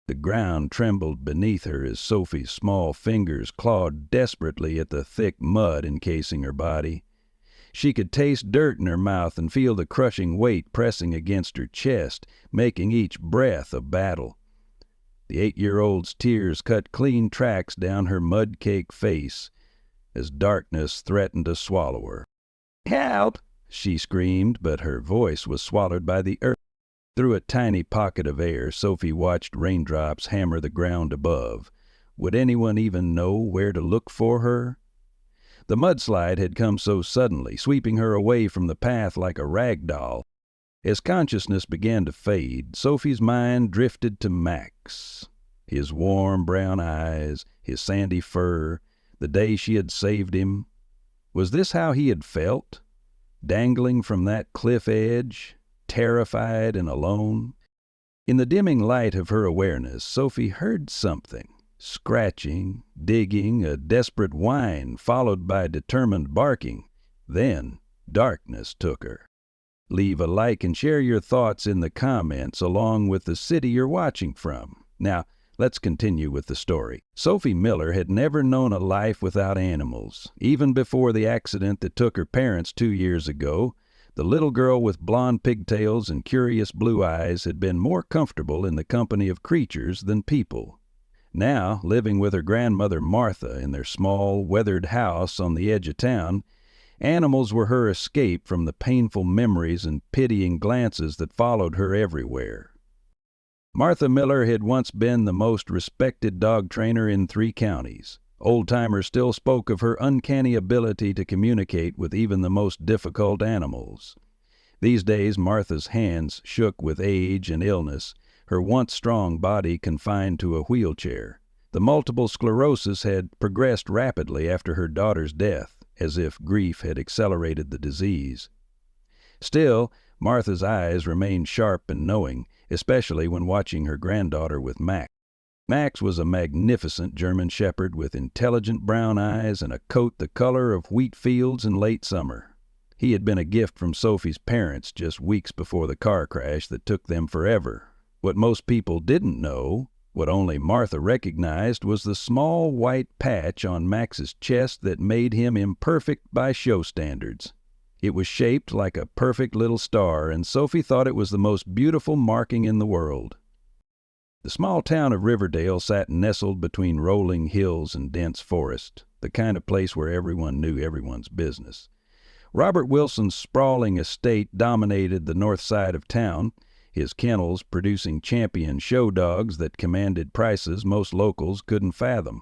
The ground trembled beneath her as Sophie's small fingers clawed desperately at the thick mud encasing her body. She could taste dirt in her mouth and feel the crushing weight pressing against her chest, making each breath a battle. The 8-year-old's tears cut clean tracks down her mud-caked face as darkness threatened to swallow her. "Help!" she screamed, but her voice was swallowed by the earth. Through a tiny pocket of air, Sophie watched raindrops hammer the ground above. Would anyone even know where to look for her? The mudslide had come so suddenly, sweeping her away from the path like a rag doll. As consciousness began to fade, Sophie's mind drifted to Max. His warm brown eyes, his sandy fur, the day she had saved him. Was this how he had felt? Dangling from that cliff edge, terrified and alone? In the dimming light of her awareness, Sophie heard something. Scratching, digging, a desperate whine followed by determined barking. Then darkness took her. Leave a like and share your thoughts in the comments along with the city you're watching from. Now, let's continue with the story. Sophie Miller had never known a life without animals. Even before the accident that took her parents 2 years ago, the little girl with blonde pigtails and curious blue eyes had been more comfortable in the company of creatures than people. Now, living with her grandmother Martha in their small, weathered house on the edge of town, animals were her escape from the painful memories and pitying glances that followed her everywhere. Martha Miller had once been the most respected dog trainer in 3 counties. Old-timers still spoke of her uncanny ability to communicate with even the most difficult animals. These days, Martha's hands shook with age and illness, her once strong body confined to a wheelchair. The multiple sclerosis had progressed rapidly after her daughter's death, as if grief had accelerated the disease. Still, Martha's eyes remained sharp and knowing, especially when watching her granddaughter with Max. Max was a magnificent German shepherd with intelligent brown eyes and a coat the color of wheat fields in late summer. He had been a gift from Sophie's parents just weeks before the car crash that took them forever. What most people didn't know, what only Martha recognized, was the small white patch on Max's chest that made him imperfect by show standards. It was shaped like a perfect little star, and Sophie thought it was the most beautiful marking in the world. The small town of Riverdale sat nestled between rolling hills and dense forest, the kind of place where everyone knew everyone's business. Robert Wilson's sprawling estate dominated the north side of town, his kennels producing champion show dogs that commanded prices most locals couldn't fathom.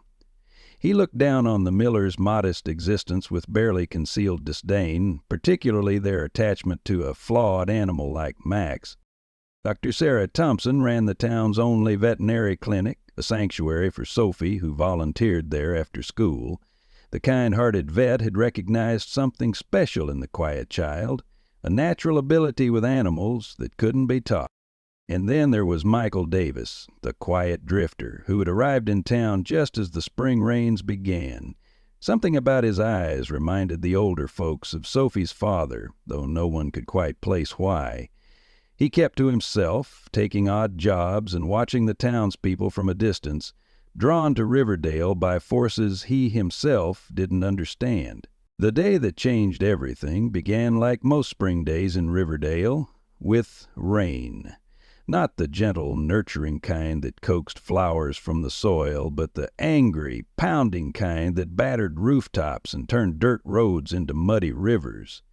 He looked down on the Millers' modest existence with barely concealed disdain, particularly their attachment to a flawed animal like Max. Dr. Sarah Thompson ran the town's only veterinary clinic, a sanctuary for Sophie, who volunteered there after school. The kind-hearted vet had recognized something special in the quiet child, a natural ability with animals that couldn't be taught. And then there was Michael Davis, the quiet drifter, who had arrived in town just as the spring rains began. Something about his eyes reminded the older folks of Sophie's father, though no one could quite place why. He kept to himself, taking odd jobs and watching the townspeople from a distance, drawn to Riverdale by forces he himself didn't understand. The day that changed everything began like most spring days in Riverdale, with rain. Not the gentle, nurturing kind that coaxed flowers from the soil, but the angry, pounding kind that battered rooftops and turned dirt roads into muddy rivers.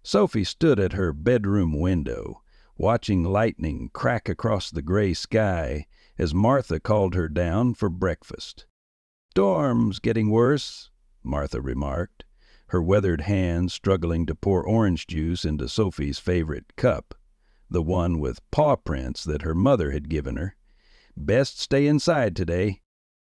Sophie stood at her bedroom window, watching lightning crack across the gray sky as Martha called her down for breakfast. "Storm's getting worse," Martha remarked, her weathered hands struggling to pour orange juice into Sophie's favorite cup, the one with paw prints that her mother had given her. "Best stay inside today."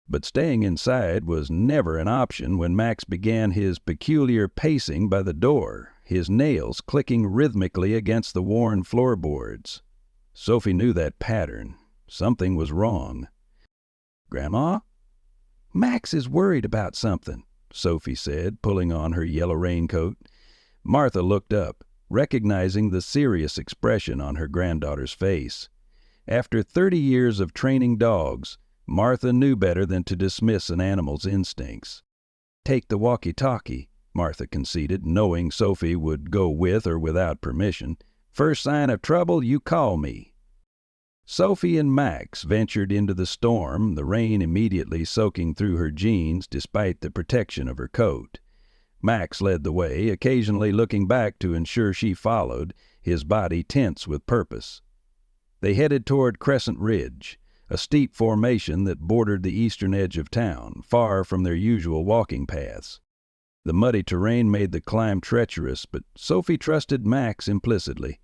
But staying inside was never an option when Max began his peculiar pacing by the door, his nails clicking rhythmically against the worn floorboards. Sophie knew that pattern. Something was wrong. "Grandma?" "Max is worried about something," Sophie said, pulling on her yellow raincoat. Martha looked up, recognizing the serious expression on her granddaughter's face. After 30 years of training dogs, Martha knew better than to dismiss an animal's instincts. "Take the walkie-talkie," Martha conceded, knowing Sophie would go with or without permission. "First sign of trouble, you call me." Sophie and Max ventured into the storm, the rain immediately soaking through her jeans despite the protection of her coat. Max led the way, occasionally looking back to ensure she followed, his body tense with purpose. They headed toward Crescent Ridge, a steep formation that bordered the eastern edge of town, far from their usual walking paths. The muddy terrain made the climb treacherous, but Sophie trusted Max implicitly.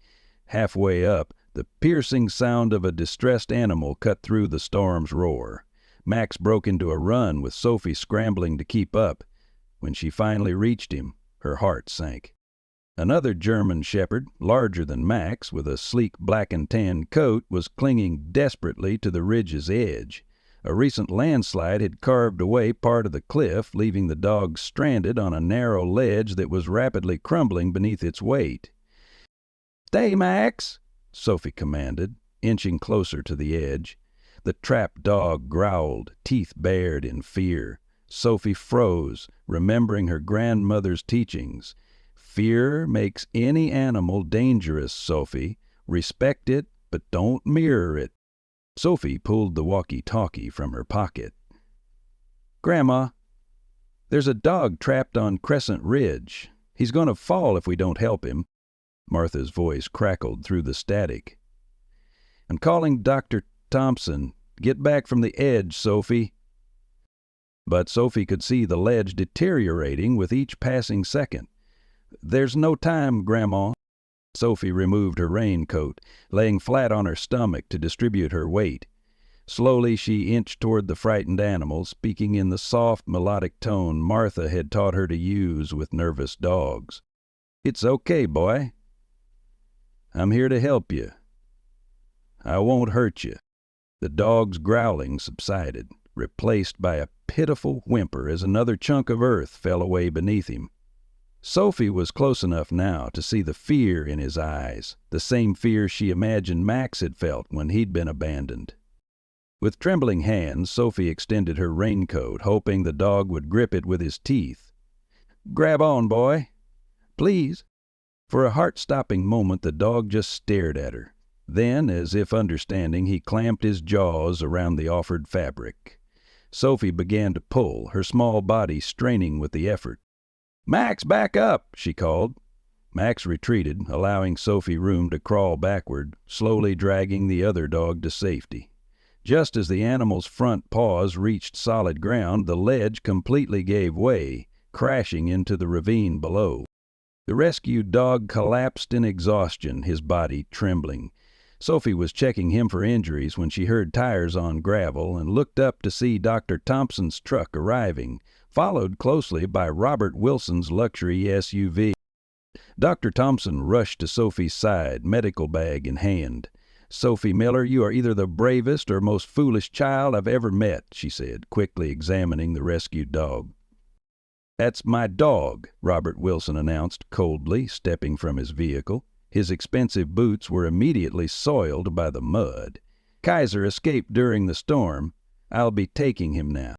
Halfway up, the piercing sound of a distressed animal cut through the storm's roar. Max broke into a run, with Sophie scrambling to keep up. When she finally reached him, her heart sank. Another German shepherd, larger than Max, with a sleek black and tan coat, was clinging desperately to the ridge's edge. A recent landslide had carved away part of the cliff, leaving the dog stranded on a narrow ledge that was rapidly crumbling beneath its weight. "Stay, Max!" Sophie commanded, inching closer to the edge. The trapped dog growled, teeth bared in fear. Sophie froze, remembering her grandmother's teachings. "Fear makes any animal dangerous, Sophie. Respect it, but don't mirror it." Sophie pulled the walkie-talkie from her pocket. "Grandma, there's a dog trapped on Crescent Ridge. He's going to fall if we don't help him." Martha's voice crackled through the static. "I'm calling Dr. Thompson. Get back from the edge, Sophie." But Sophie could see the ledge deteriorating with each passing second. "There's no time, Grandma." Sophie removed her raincoat, laying flat on her stomach to distribute her weight. Slowly she inched toward the frightened animal, speaking in the soft, melodic tone Martha had taught her to use with nervous dogs. "It's okay, boy. I'm here to help you. I won't hurt you." The dog's growling subsided, replaced by a pitiful whimper as another chunk of earth fell away beneath him. Sophie was close enough now to see the fear in his eyes, the same fear she imagined Max had felt when he'd been abandoned. With trembling hands, Sophie extended her raincoat, hoping the dog would grip it with his teeth. "Grab on, boy. Please." For a heart-stopping moment, the dog just stared at her. Then, as if understanding, he clamped his jaws around the offered fabric. Sophie began to pull, her small body straining with the effort. "Max, back up!" she called. Max retreated, allowing Sophie room to crawl backward, slowly dragging the other dog to safety. Just as the animal's front paws reached solid ground, the ledge completely gave way, crashing into the ravine below. The rescued dog collapsed in exhaustion, his body trembling. Sophie was checking him for injuries when she heard tires on gravel and looked up to see Dr. Thompson's truck arriving, followed closely by Robert Wilson's luxury SUV. Dr. Thompson rushed to Sophie's side, medical bag in hand. "Sophie Miller, you are either the bravest or most foolish child I've ever met," she said, quickly examining the rescued dog. "That's my dog," Robert Wilson announced coldly, stepping from his vehicle. His expensive boots were immediately soiled by the mud. "Kaiser escaped during the storm. I'll be taking him now."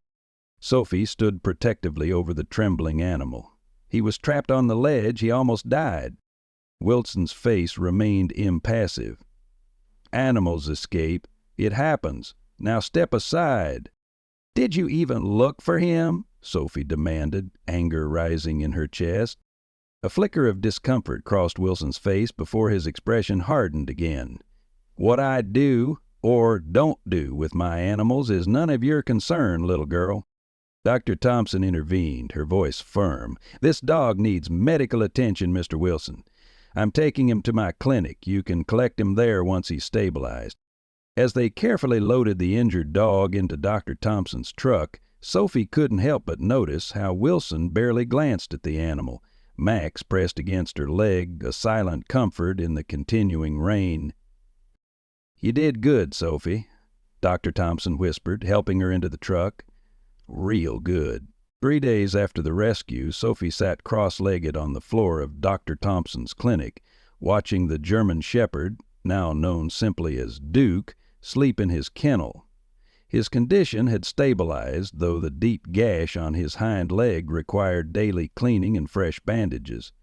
Sophie stood protectively over the trembling animal. "He was trapped on the ledge. He almost died." Wilson's face remained impassive. "Animals escape. It happens. Now step aside." "Did you even look for him?" Sophie demanded, anger rising in her chest. A flicker of discomfort crossed Wilson's face before his expression hardened again. "What I do or don't do with my animals is none of your concern, little girl." Dr. Thompson intervened, her voice firm. "This dog needs medical attention, Mr. Wilson. I'm taking him to my clinic. You can collect him there once he's stabilized." As they carefully loaded the injured dog into Dr. Thompson's truck, Sophie couldn't help but notice how Wilson barely glanced at the animal. Max pressed against her leg, a silent comfort in the continuing rain. "You did good, Sophie," Dr. Thompson whispered, helping her into the truck. "Real good." 3 days after the rescue, Sophie sat cross-legged on the floor of Dr. Thompson's clinic, watching the German shepherd, now known simply as Duke, sleep in his kennel. His condition had stabilized, though the deep gash on his hind leg required daily cleaning and fresh bandages.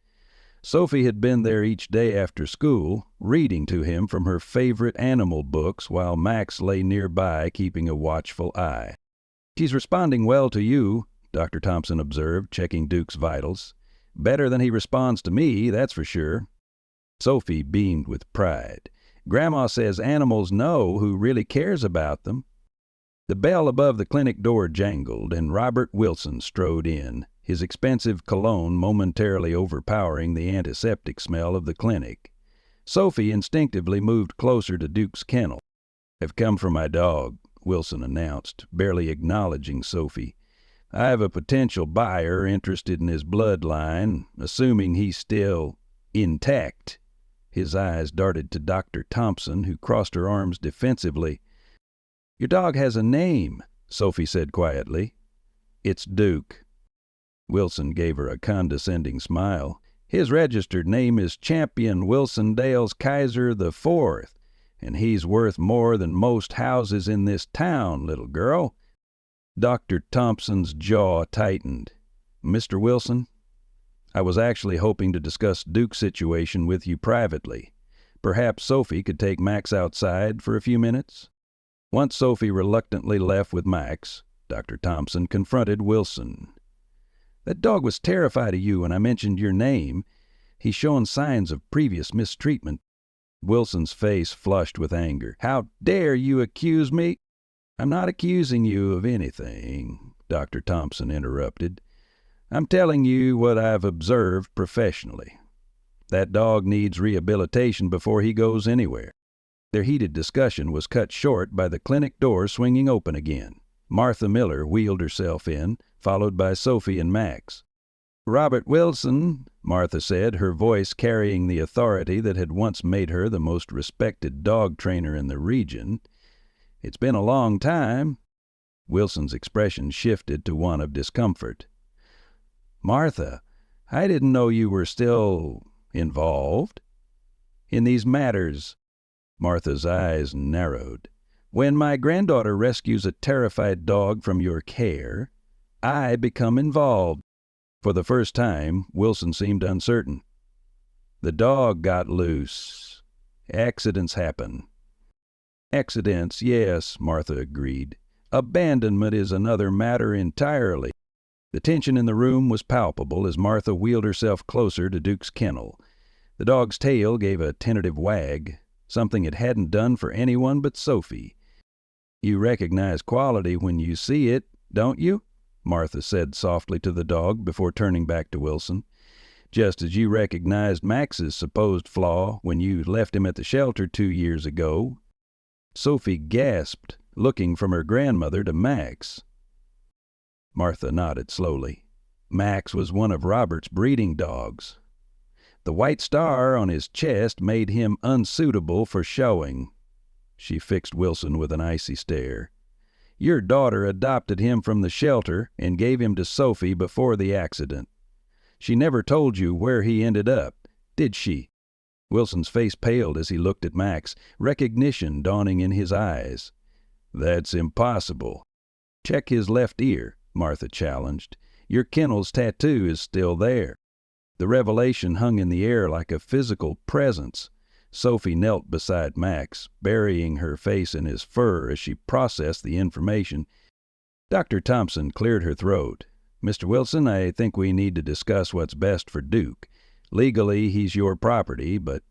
Sophie had been there each day after school, reading to him from her favorite animal books while Max lay nearby keeping a watchful eye. "She's responding well to you," Dr. Thompson observed, checking Duke's vitals. "Better than he responds to me, that's for sure." Sophie beamed with pride. "Grandma says animals know who really cares about them." The bell above the clinic door jangled, and Robert Wilson strode in, his expensive cologne momentarily overpowering the antiseptic smell of the clinic. Sophie instinctively moved closer to Duke's kennel. "I've come for my dog," Wilson announced, barely acknowledging Sophie. "I have a potential buyer interested in his bloodline, assuming he's still intact." His eyes darted to Dr. Thompson, who crossed her arms defensively. "Your dog has a name," Sophie said quietly. "It's Duke." Wilson gave her a condescending smile. "His registered name is Champion Wilsondale's Kaiser the Fourth, and he's worth more than most houses in this town, little girl." Dr. Thompson's jaw tightened. "Mr. Wilson, I was actually hoping to discuss Duke's situation with you privately. Perhaps Sophie could take Max outside for a few minutes?" Once Sophie reluctantly left with Max, Dr. Thompson confronted Wilson. "That dog was terrified of you when I mentioned your name. He's showing signs of previous mistreatment." Wilson's face flushed with anger. "How dare you accuse me?" "I'm not accusing you of anything," Dr. Thompson interrupted. "I'm telling you what I've observed professionally. That dog needs rehabilitation before he goes anywhere." Their heated discussion was cut short by the clinic door swinging open again. Martha Miller wheeled herself in, followed by Sophie and Max. "Robert Wilson," Martha said, her voice carrying the authority that had once made her the most respected dog trainer in the region. "It's been a long time." Wilson's expression shifted to one of discomfort. "Martha, I didn't know you were still involved in these matters." Martha's eyes narrowed. "When my granddaughter rescues a terrified dog from your care, I become involved." For the first time, Wilson seemed uncertain. "The dog got loose. Accidents happen." "Accidents, yes," Martha agreed. "Abandonment is another matter entirely." The tension in the room was palpable as Martha wheeled herself closer to Duke's kennel. The dog's tail gave a tentative wag, something it hadn't done for anyone but Sophie. "You recognize quality when you see it, don't you?" Martha said softly to the dog before turning back to Wilson. "Just as you recognized Max's supposed flaw when you left him at the shelter 2 years ago." Sophie gasped, looking from her grandmother to Max. Martha nodded slowly. "Max was one of Robert's breeding dogs. The white star on his chest made him unsuitable for showing." She fixed Wilson with an icy stare. "Your daughter adopted him from the shelter and gave him to Sophie before the accident. She never told you where he ended up, did she?" Wilson's face paled as he looked at Max, recognition dawning in his eyes. "That's impossible." "Check his left ear," Martha challenged. "Your kennel's tattoo is still there." The revelation hung in the air like a physical presence. Sophie knelt beside Max, burying her face in his fur as she processed the information. Dr. Thompson cleared her throat. "Mr. Wilson, I think we need to discuss what's best for Duke. Legally, he's your property, but—"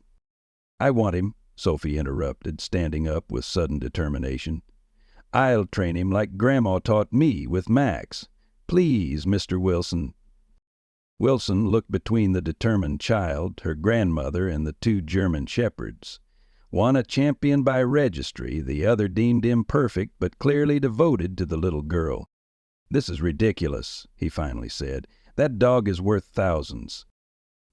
"I want him," Sophie interrupted, standing up with sudden determination. "I'll train him like Grandma taught me with Max. Please, Mr. Wilson." Wilson looked between the determined child, her grandmother, and the 2 German shepherds. One a champion by registry, the other deemed imperfect but clearly devoted to the little girl. "This is ridiculous," he finally said. "That dog is worth thousands."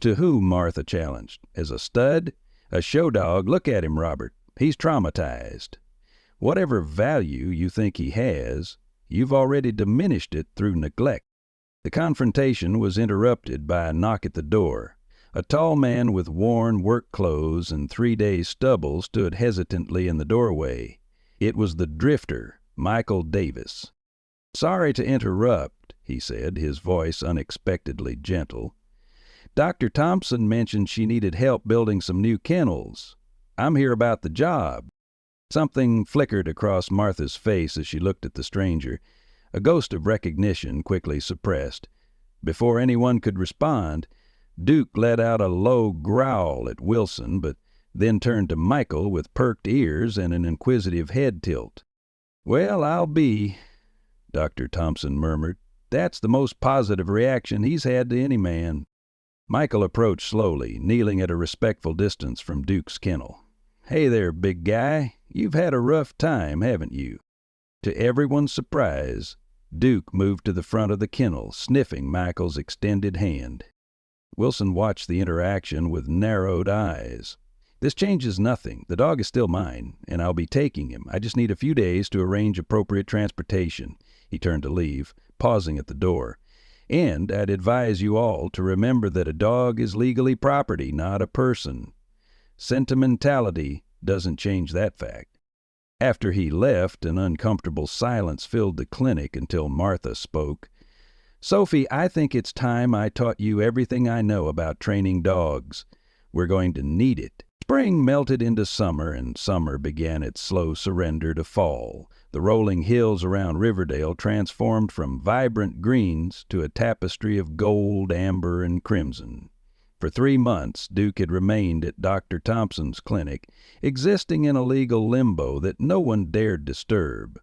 "To whom?" Martha challenged. "As a stud? A show dog? Look at him, Robert. He's traumatized. Whatever value you think he has, you've already diminished it through neglect." The confrontation was interrupted by a knock at the door. A tall man with worn work clothes and 3 days' stubble stood hesitantly in the doorway. It was the drifter, Michael Davis. "Sorry to interrupt," he said, his voice unexpectedly gentle. "Dr. Thompson mentioned she needed help building some new kennels. I'm here about the job." Something flickered across Martha's face as she looked at the stranger, a ghost of recognition quickly suppressed. Before anyone could respond, Duke let out a low growl at Wilson, but then turned to Michael with perked ears and an inquisitive head tilt. "Well, I'll be," Dr. Thompson murmured. "That's the most positive reaction he's had to any man." Michael approached slowly, kneeling at a respectful distance from Duke's kennel. "Hey there, big guy. You've had a rough time, haven't you?" To everyone's surprise, Duke moved to the front of the kennel, sniffing Michael's extended hand. Wilson watched the interaction with narrowed eyes. "This changes nothing. The dog is still mine, and I'll be taking him. I just need a few days to arrange appropriate transportation." He turned to leave, pausing at the door. "And I'd advise you all to remember that a dog is legally property, not a person. Sentimentality doesn't change that fact." After he left, an uncomfortable silence filled the clinic until Martha spoke. "Sophie, I think it's time I taught you everything I know about training dogs. We're going to need it." Spring melted into summer, and summer began its slow surrender to fall. The rolling hills around Riverdale transformed from vibrant greens to a tapestry of gold, amber, and crimson. For 3 months, Duke had remained at Dr. Thompson's clinic, existing in a legal limbo that no one dared disturb.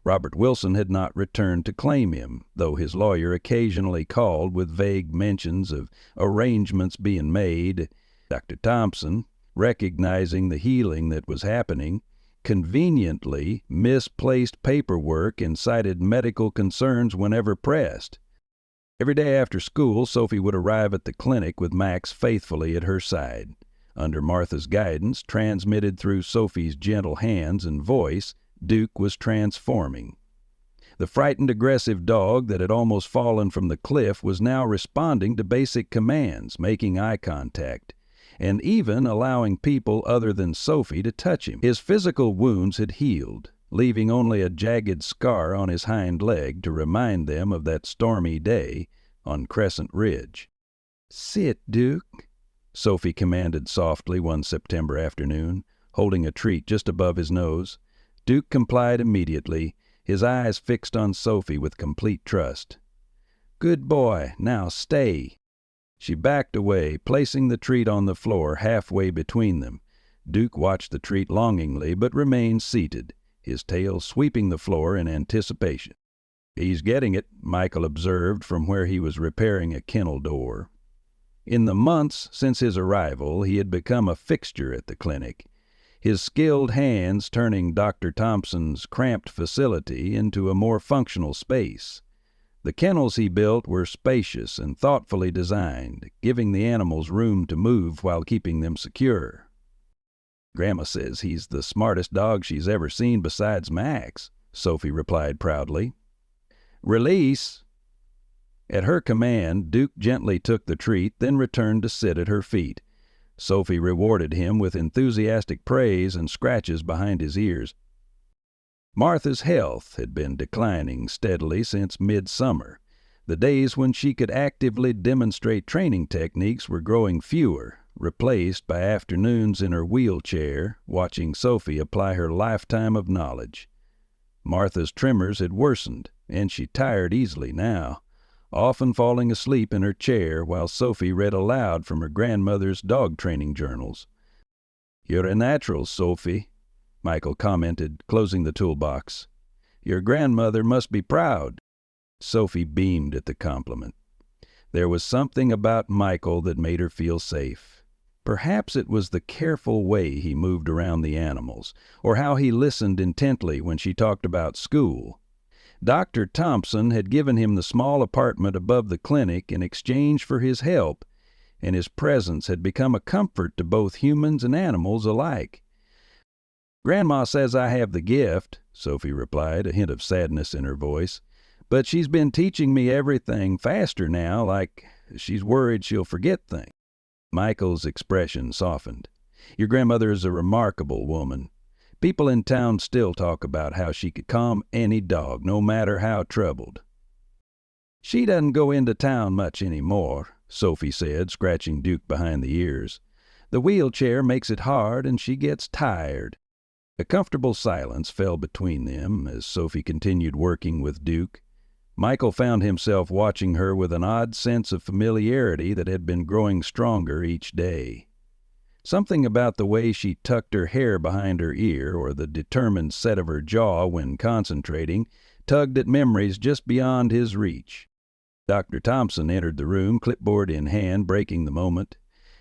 Robert Wilson had not returned to claim him, though his lawyer occasionally called with vague mentions of arrangements being made. Dr. Thompson, recognizing the healing that was happening, conveniently misplaced paperwork and cited medical concerns whenever pressed. Every day after school, Sophie would arrive at the clinic with Max faithfully at her side. Under Martha's guidance, transmitted through Sophie's gentle hands and voice, Duke was transforming. The frightened, aggressive dog that had almost fallen from the cliff was now responding to basic commands, making eye contact, and even allowing people other than Sophie to touch him. His physical wounds had healed, leaving only a jagged scar on his hind leg to remind them of that stormy day on Crescent Ridge. "Sit, Duke," Sophie commanded softly one September afternoon, holding a treat just above his nose. Duke complied immediately, his eyes fixed on Sophie with complete trust. "Good boy. Now stay." She backed away, placing the treat on the floor halfway between them. Duke watched the treat longingly, but remained seated, his tail sweeping the floor in anticipation. "He's getting it," Michael observed from where he was repairing a kennel door. In the months since his arrival, he had become a fixture at the clinic, his skilled hands turning Dr. Thompson's cramped facility into a more functional space. The kennels he built were spacious and thoughtfully designed, giving the animals room to move while keeping them secure. "Grandma says he's the smartest dog she's ever seen besides Max," Sophie replied proudly. "Release." At her command, Duke gently took the treat, then returned to sit at her feet. Sophie rewarded him with enthusiastic praise and scratches behind his ears. Martha's health had been declining steadily since midsummer. The days when she could actively demonstrate training techniques were growing fewer, replaced by afternoons in her wheelchair, watching Sophie apply her lifetime of knowledge. Martha's tremors had worsened, and she tired easily now, often falling asleep in her chair while Sophie read aloud from her grandmother's dog training journals. "You're a natural, Sophie," Michael commented, closing the toolbox. "Your grandmother must be proud." Sophie beamed at the compliment. There was something about Michael that made her feel safe. Perhaps it was the careful way he moved around the animals, or how he listened intently when she talked about school. Dr. Thompson had given him the small apartment above the clinic in exchange for his help, and his presence had become a comfort to both humans and animals alike. "Grandma says I have the gift," Sophie replied, a hint of sadness in her voice. "But she's been teaching me everything faster now, like she's worried she'll forget things." Michael's expression softened. "Your grandmother is a remarkable woman. People in town still talk about how she could calm any dog, no matter how troubled. "She doesn't go into town much anymore," Sophie said, scratching Duke behind the ears. "The wheelchair makes it hard, and she gets tired." A comfortable silence fell between them as Sophie continued working with Duke. Michael found himself watching her with an odd sense of familiarity that had been growing stronger each day. Something about the way she tucked her hair behind her ear, or the determined set of her jaw when concentrating, tugged at memories just beyond his reach. Dr. Thompson entered the room, clipboard in hand, breaking the moment.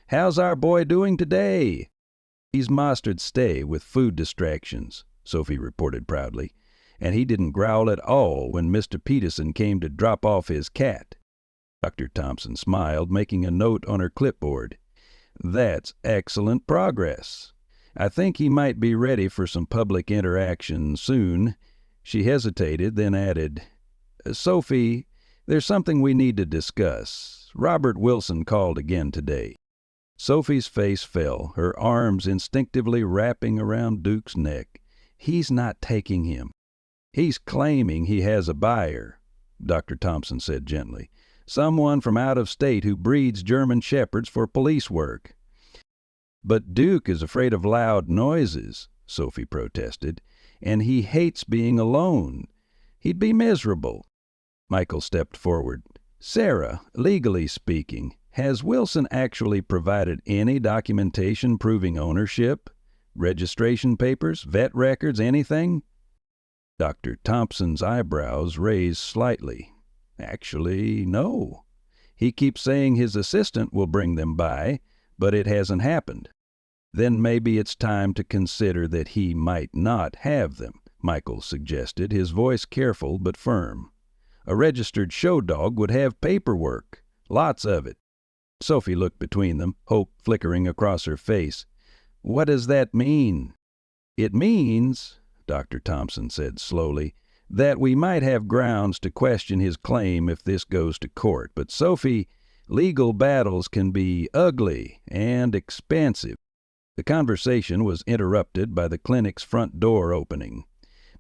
"How's our boy doing today?" "He's mastered stay with food distractions," Sophie reported proudly, "and he didn't growl at all when Mr. Peterson came to drop off his cat." Dr. Thompson smiled, making a note on her clipboard. "That's excellent progress. I think he might be ready for some public interaction soon." She hesitated, then added, "Sophie, there's something we need to discuss. Robert Wilson called again today." Sophie's face fell, her arms instinctively wrapping around Duke's neck. "He's not taking him. He's claiming he has a buyer," Dr. Thompson said gently. "Someone from out of state who breeds German shepherds for police work." "But Duke is afraid of loud noises," Sophie protested, "and he hates being alone. He'd be miserable." Michael stepped forward. "Sarah, legally speaking, has Wilson actually provided any documentation proving ownership? Registration papers, vet records, anything?" Dr. Thompson's eyebrows raised slightly. "Actually, no. He keeps saying his assistant will bring them by, but it hasn't happened." "Then maybe it's time to consider that he might not have them," Michael suggested, his voice careful but firm. "A registered show dog would have paperwork, lots of it." Sophie looked between them, hope flickering across her face. "What does that mean?" "It means," Dr. Thompson said slowly, "that we might have grounds to question his claim if this goes to court. But, Sophie, legal battles can be ugly and expensive." The conversation was interrupted by the clinic's front door opening.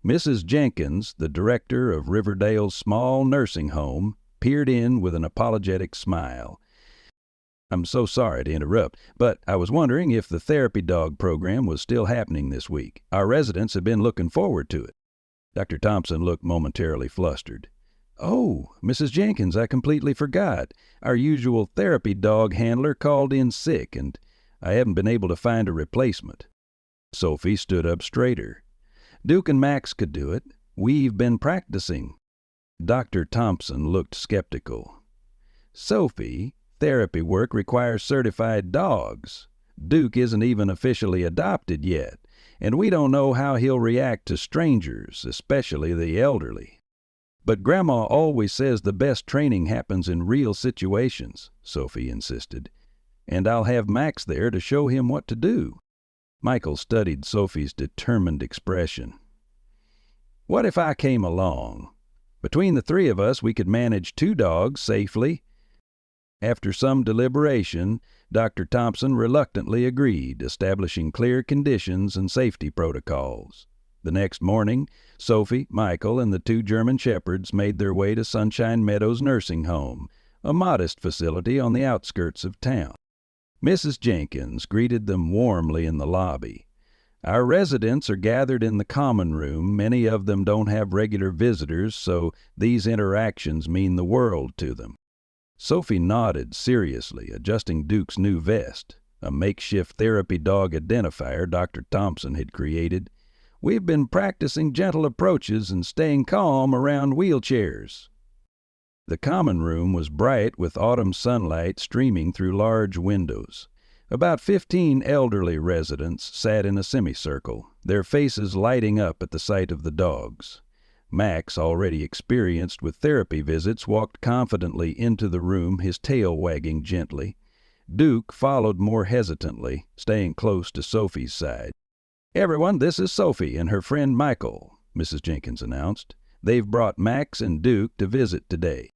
Mrs. Jenkins, the director of Riverdale's small nursing home, peered in with an apologetic smile. "I'm so sorry to interrupt, but I was wondering if the therapy dog program was still happening this week. Our residents have been looking forward to it." Dr. Thompson looked momentarily flustered. "Oh, Mrs. Jenkins, I completely forgot. Our usual therapy dog handler called in sick, and I haven't been able to find a replacement." Sophie stood up straighter. "Duke and Max could do it. We've been practicing." Dr. Thompson looked skeptical. "Sophie, therapy work requires certified dogs. Duke isn't even officially adopted yet, and we don't know how he'll react to strangers, especially the elderly." "But Grandma always says the best training happens in real situations," Sophie insisted. "And I'll have Max there to show him what to do." Michael studied Sophie's determined expression. "What if I came along? Between the three of us, we could manage 2 dogs safely." After some deliberation, Dr. Thompson reluctantly agreed, establishing clear conditions and safety protocols. The next morning, Sophie, Michael, and the 2 German shepherds made their way to Sunshine Meadows Nursing Home, a modest facility on the outskirts of town. Mrs. Jenkins greeted them warmly in the lobby. "Our residents are gathered in the common room. Many of them don't have regular visitors, so these interactions mean the world to them." Sophie nodded seriously, adjusting Duke's new vest, a makeshift therapy dog identifier Dr. Thompson had created. "We've been practicing gentle approaches and staying calm around wheelchairs." The common room was bright with autumn sunlight streaming through large windows. About 15 elderly residents sat in a semicircle, their faces lighting up at the sight of the dogs. Max, already experienced with therapy visits, walked confidently into the room, his tail wagging gently. Duke followed more hesitantly, staying close to Sophie's side. "Everyone, this is Sophie and her friend Michael," Mrs. Jenkins announced. "They've brought Max and Duke to visit today."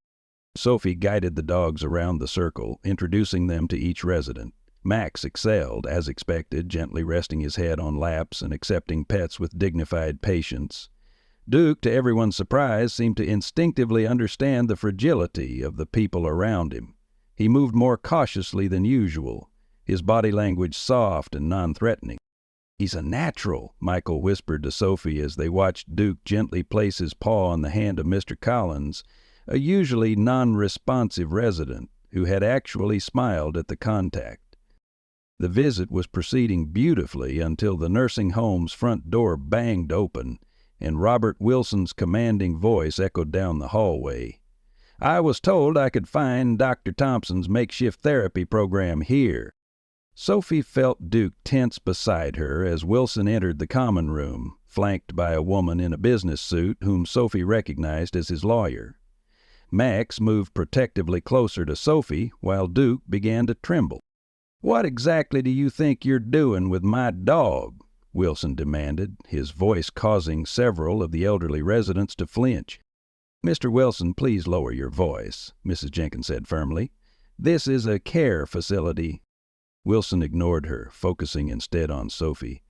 Sophie guided the dogs around the circle, introducing them to each resident. Max excelled, as expected, gently resting his head on laps and accepting pets with dignified patience. Duke, to everyone's surprise, seemed to instinctively understand the fragility of the people around him. He moved more cautiously than usual, his body language soft and non-threatening. "He's a natural," Michael whispered to Sophie as they watched Duke gently place his paw on the hand of Mr. Collins, a usually non-responsive resident who had actually smiled at the contact. The visit was proceeding beautifully until the nursing home's front door banged open and Robert Wilson's commanding voice echoed down the hallway. "I was told I could find Dr. Thompson's makeshift therapy program here." Sophie felt Duke tense beside her as Wilson entered the common room, flanked by a woman in a business suit whom Sophie recognized as his lawyer. Max moved protectively closer to Sophie while Duke began to tremble. "What exactly do you think you're doing with my dog?" Wilson demanded, his voice causing several of the elderly residents to flinch. "Mr. Wilson, please lower your voice," Mrs. Jenkins said firmly. "This is a care facility." Wilson ignored her, focusing instead on Sophie.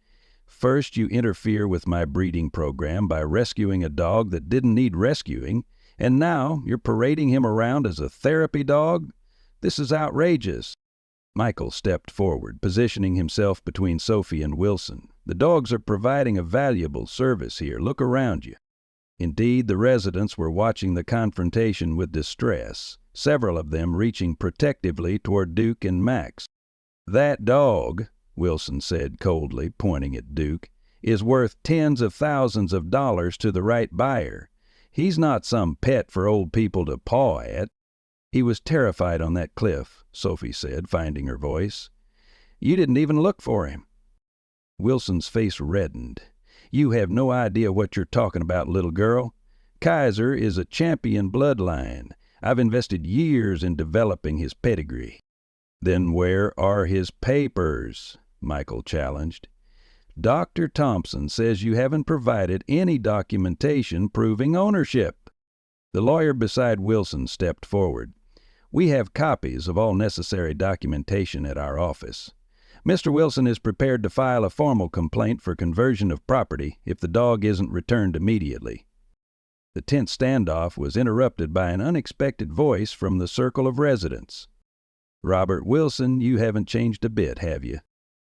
"First, you interfere with my breeding program by rescuing a dog that didn't need rescuing, and now you're parading him around as a therapy dog? This is outrageous." Michael stepped forward, positioning himself between Sophie and Wilson. "The dogs are providing a valuable service here. Look around you." Indeed, the residents were watching the confrontation with distress, several of them reaching protectively toward Duke and Max. "That dog," Wilson said coldly, pointing at Duke, "is worth tens of thousands of dollars to the right buyer. He's not some pet for old people to paw at." "He was terrified on that cliff," Sophie said, finding her voice. "You didn't even look for him." Wilson's face reddened. "You have no idea what you're talking about, little girl. Kaiser is a champion bloodline. I've invested years in developing his pedigree." "Then where are his papers?" Michael challenged. "Dr. Thompson says you haven't provided any documentation proving ownership." The lawyer beside Wilson stepped forward. "We have copies of all necessary documentation at our office. Mr. Wilson is prepared to file a formal complaint for conversion of property if the dog isn't returned immediately." The tense standoff was interrupted by an unexpected voice from the circle of residents. "Robert Wilson, you haven't changed a bit, have you?"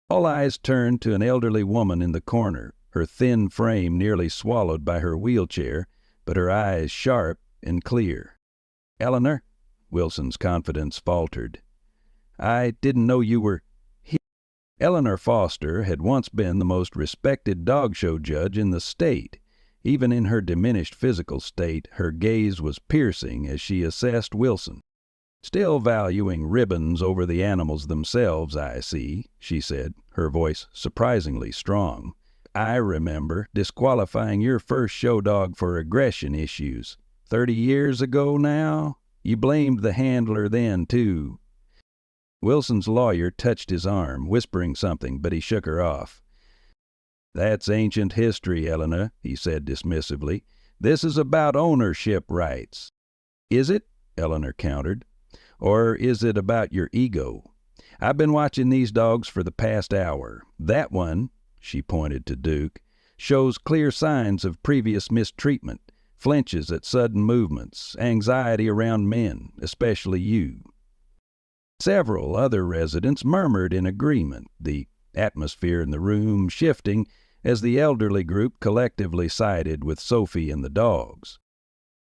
All eyes turned to an elderly woman in the corner, her thin frame nearly swallowed by her wheelchair, but her eyes sharp and clear. "Eleanor?" Wilson's confidence faltered. "I didn't know you were here." Eleanor Foster had once been the most respected dog show judge in the state. Even in her diminished physical state, her gaze was piercing as she assessed Wilson. "Still valuing ribbons over the animals themselves, I see," she said, her voice surprisingly strong. "I remember disqualifying your first show dog for aggression issues. 30 years ago now? You blamed the handler then, too." Wilson's lawyer touched his arm, whispering something, but he shook her off. "That's ancient history, Eleanor," he said dismissively. "This is about ownership rights." "Is it?" Eleanor countered. "Or is it about your ego? I've been watching these dogs for the past hour. That one," she pointed to Duke, "shows clear signs of previous mistreatment, flinches at sudden movements, anxiety around men, especially you." Several other residents murmured in agreement, the atmosphere in the room shifting as the elderly group collectively sided with Sophie and the dogs.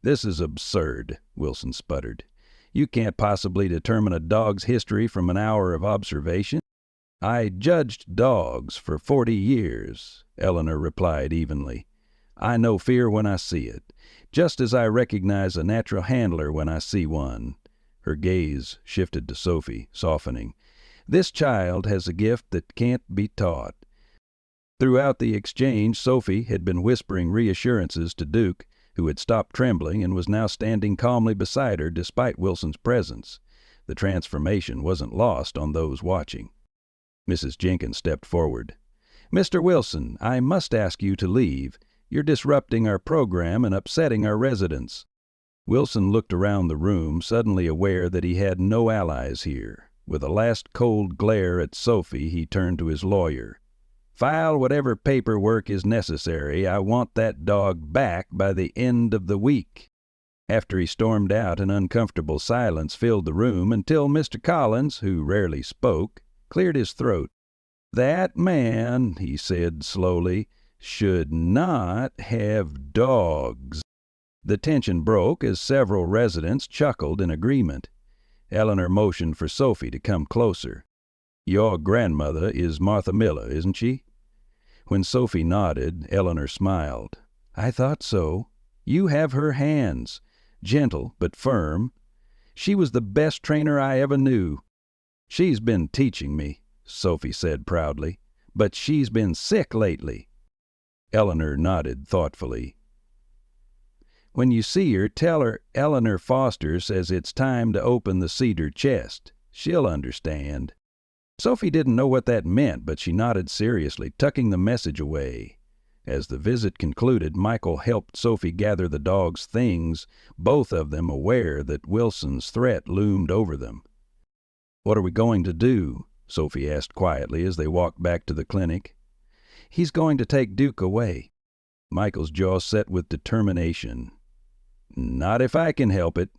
"This is absurd," Wilson sputtered. "You can't possibly determine a dog's history from an hour of observation." "I judged dogs for 40 years, Eleanor replied evenly. "I know fear when I see it, just as I recognize a natural handler when I see one." Her gaze shifted to Sophie, softening. "This child has a gift that can't be taught." Throughout the exchange, Sophie had been whispering reassurances to Duke, who had stopped trembling and was now standing calmly beside her despite Wilson's presence. The transformation wasn't lost on those watching. Mrs. Jenkins stepped forward. "Mr. Wilson, I must ask you to leave. You're disrupting our program and upsetting our residents." Wilson looked around the room, suddenly aware that he had no allies here. With a last cold glare at Sophie, he turned to his lawyer. "File whatever paperwork is necessary. I want that dog back by the end of the week." After he stormed out, an uncomfortable silence filled the room until Mr. Collins, who rarely spoke, cleared his throat. "That man," he said slowly, "should not have dogs." The tension broke as several residents chuckled in agreement. Eleanor motioned for Sophie to come closer. "Your grandmother is Martha Miller, isn't she?" When Sophie nodded, Eleanor smiled. "I thought so. You have her hands. Gentle but firm. She was the best trainer I ever knew." "She's been teaching me," Sophie said proudly, "but she's been sick lately." Eleanor nodded thoughtfully. "When you see her, tell her Eleanor Foster says it's time to open the cedar chest. She'll understand." Sophie didn't know what that meant, but she nodded seriously, tucking the message away. As the visit concluded, Michael helped Sophie gather the dog's things, both of them aware that Wilson's threat loomed over them. "What are we going to do?" Sophie asked quietly as they walked back to the clinic. "He's going to take Duke away." Michael's jaw set with determination. "Not if I can help it.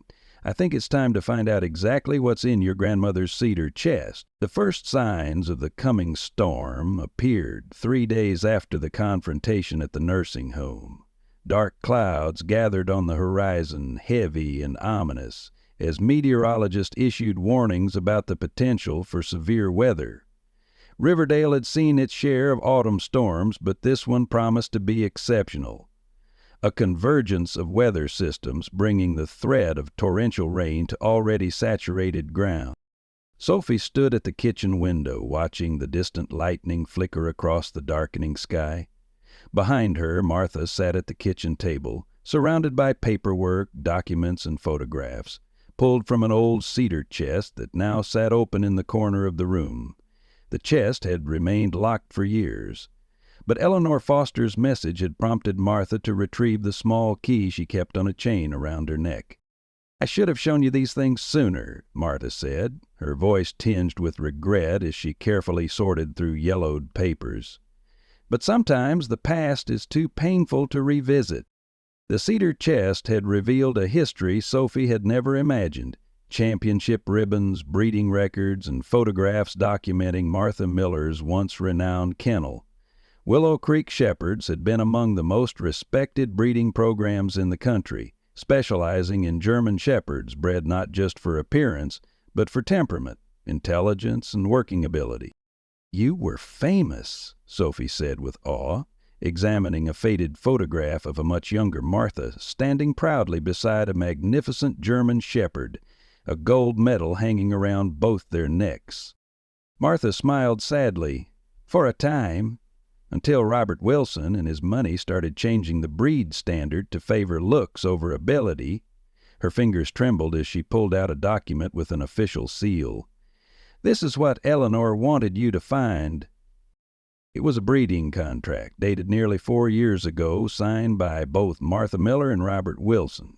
I think it's time to find out exactly what's in your grandmother's cedar chest." The first signs of the coming storm appeared 3 days after the confrontation at the nursing home. Dark clouds gathered on the horizon, heavy and ominous, as meteorologists issued warnings about the potential for severe weather. Riverdale had seen its share of autumn storms, but this one promised to be exceptional. A convergence of weather systems bringing the threat of torrential rain to already saturated ground. Sophie stood at the kitchen window, watching the distant lightning flicker across the darkening sky. Behind her, Martha sat at the kitchen table, surrounded by paperwork, documents, and photographs, pulled from an old cedar chest that now sat open in the corner of the room. The chest had remained locked for years. But Eleanor Foster's message had prompted Martha to retrieve the small key she kept on a chain around her neck. "I should have shown you these things sooner," Martha said, her voice tinged with regret as she carefully sorted through yellowed papers. "But sometimes the past is too painful to revisit." The cedar chest had revealed a history Sophie had never imagined. Championship ribbons, breeding records, and photographs documenting Martha Miller's once renowned kennel. Willow Creek Shepherds had been among the most respected breeding programs in the country, specializing in German Shepherds bred not just for appearance, but for temperament, intelligence, and working ability. "You were famous," Sophie said with awe, examining a faded photograph of a much younger Martha standing proudly beside a magnificent German Shepherd, a gold medal hanging around both their necks. Martha smiled sadly. "For a time. Until Robert Wilson and his money started changing the breed standard to favor looks over ability." Her fingers trembled as she pulled out a document with an official seal. "This is what Eleanor wanted you to find." It was a breeding contract dated nearly 4 years ago, signed by both Martha Miller and Robert Wilson.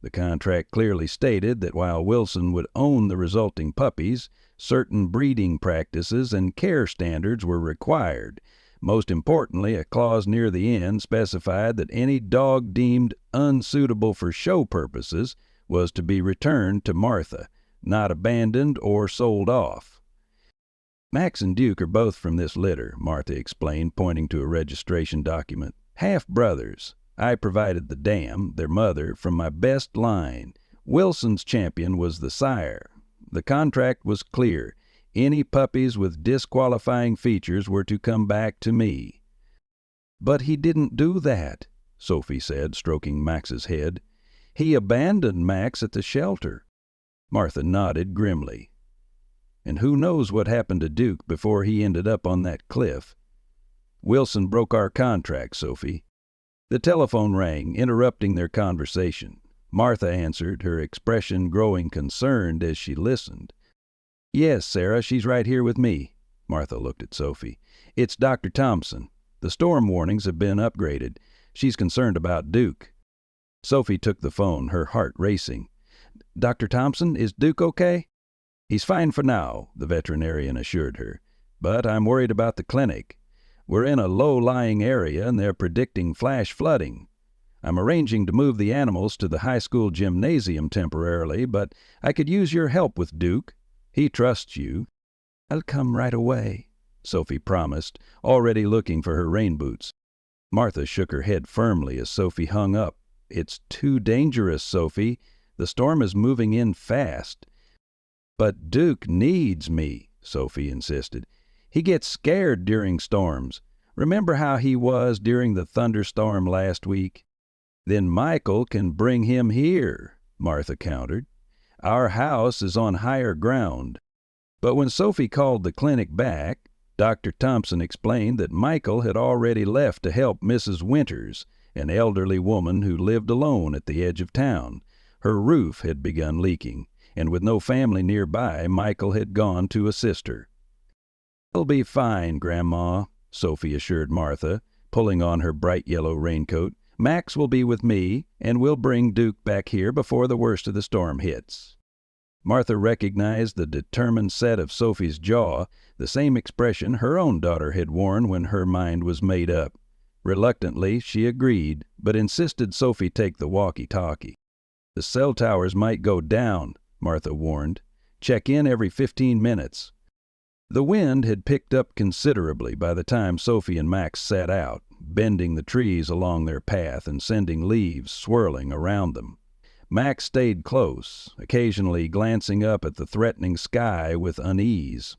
The contract clearly stated that while Wilson would own the resulting puppies, certain breeding practices and care standards were required. Most importantly, a clause near the end specified that any dog deemed unsuitable for show purposes was to be returned to Martha, not abandoned or sold off. "Max and Duke are both from this litter," Martha explained, pointing to a registration document. "Half-brothers. I provided the dam, their mother, from my best line. Wilson's champion was the sire. The contract was clear. Any puppies with disqualifying features were to come back to me." "But he didn't do that," Sophie said, stroking Max's head. "He abandoned Max at the shelter." Martha nodded grimly. "And who knows what happened to Duke before he ended up on that cliff." "Wilson broke our contract, Sophie." The telephone rang, interrupting their conversation. Martha answered, her expression growing concerned as she listened. "Yes, Sarah, she's right here with me." Martha looked at Sophie. "It's Dr. Thompson. The storm warnings have been upgraded. She's concerned about Duke." Sophie took the phone, her heart racing. "Dr. Thompson, is Duke okay?" "He's fine for now," the veterinarian assured her, "but I'm worried about the clinic. We're in a low-lying area and they're predicting flash flooding. I'm arranging to move the animals to the high school gymnasium temporarily, but I could use your help with Duke. He trusts you." "I'll come right away," Sophie promised, already looking for her rain boots. Martha shook her head firmly as Sophie hung up. "It's too dangerous, Sophie. The storm is moving in fast." "But Duke needs me," Sophie insisted. "He gets scared during storms. Remember how he was during the thunderstorm last week?" "Then Michael can bring him here," Martha countered. "Our house is on higher ground." But when Sophie called the clinic back, Dr. Thompson explained that Michael had already left to help Mrs. Winters, an elderly woman who lived alone at the edge of town. Her roof had begun leaking, and with no family nearby, Michael had gone to assist her. "It'll be fine, Grandma," Sophie assured Martha, pulling on her bright yellow raincoat. "Max will be with me, and we'll bring Duke back here before the worst of the storm hits." Martha recognized the determined set of Sophie's jaw, the same expression her own daughter had worn when her mind was made up. Reluctantly, she agreed, but insisted Sophie take the walkie-talkie. "The cell towers might go down," Martha warned. "Check in every 15 minutes. The wind had picked up considerably by the time Sophie and Max set out, bending the trees along their path and sending leaves swirling around them. Max stayed close, occasionally glancing up at the threatening sky with unease.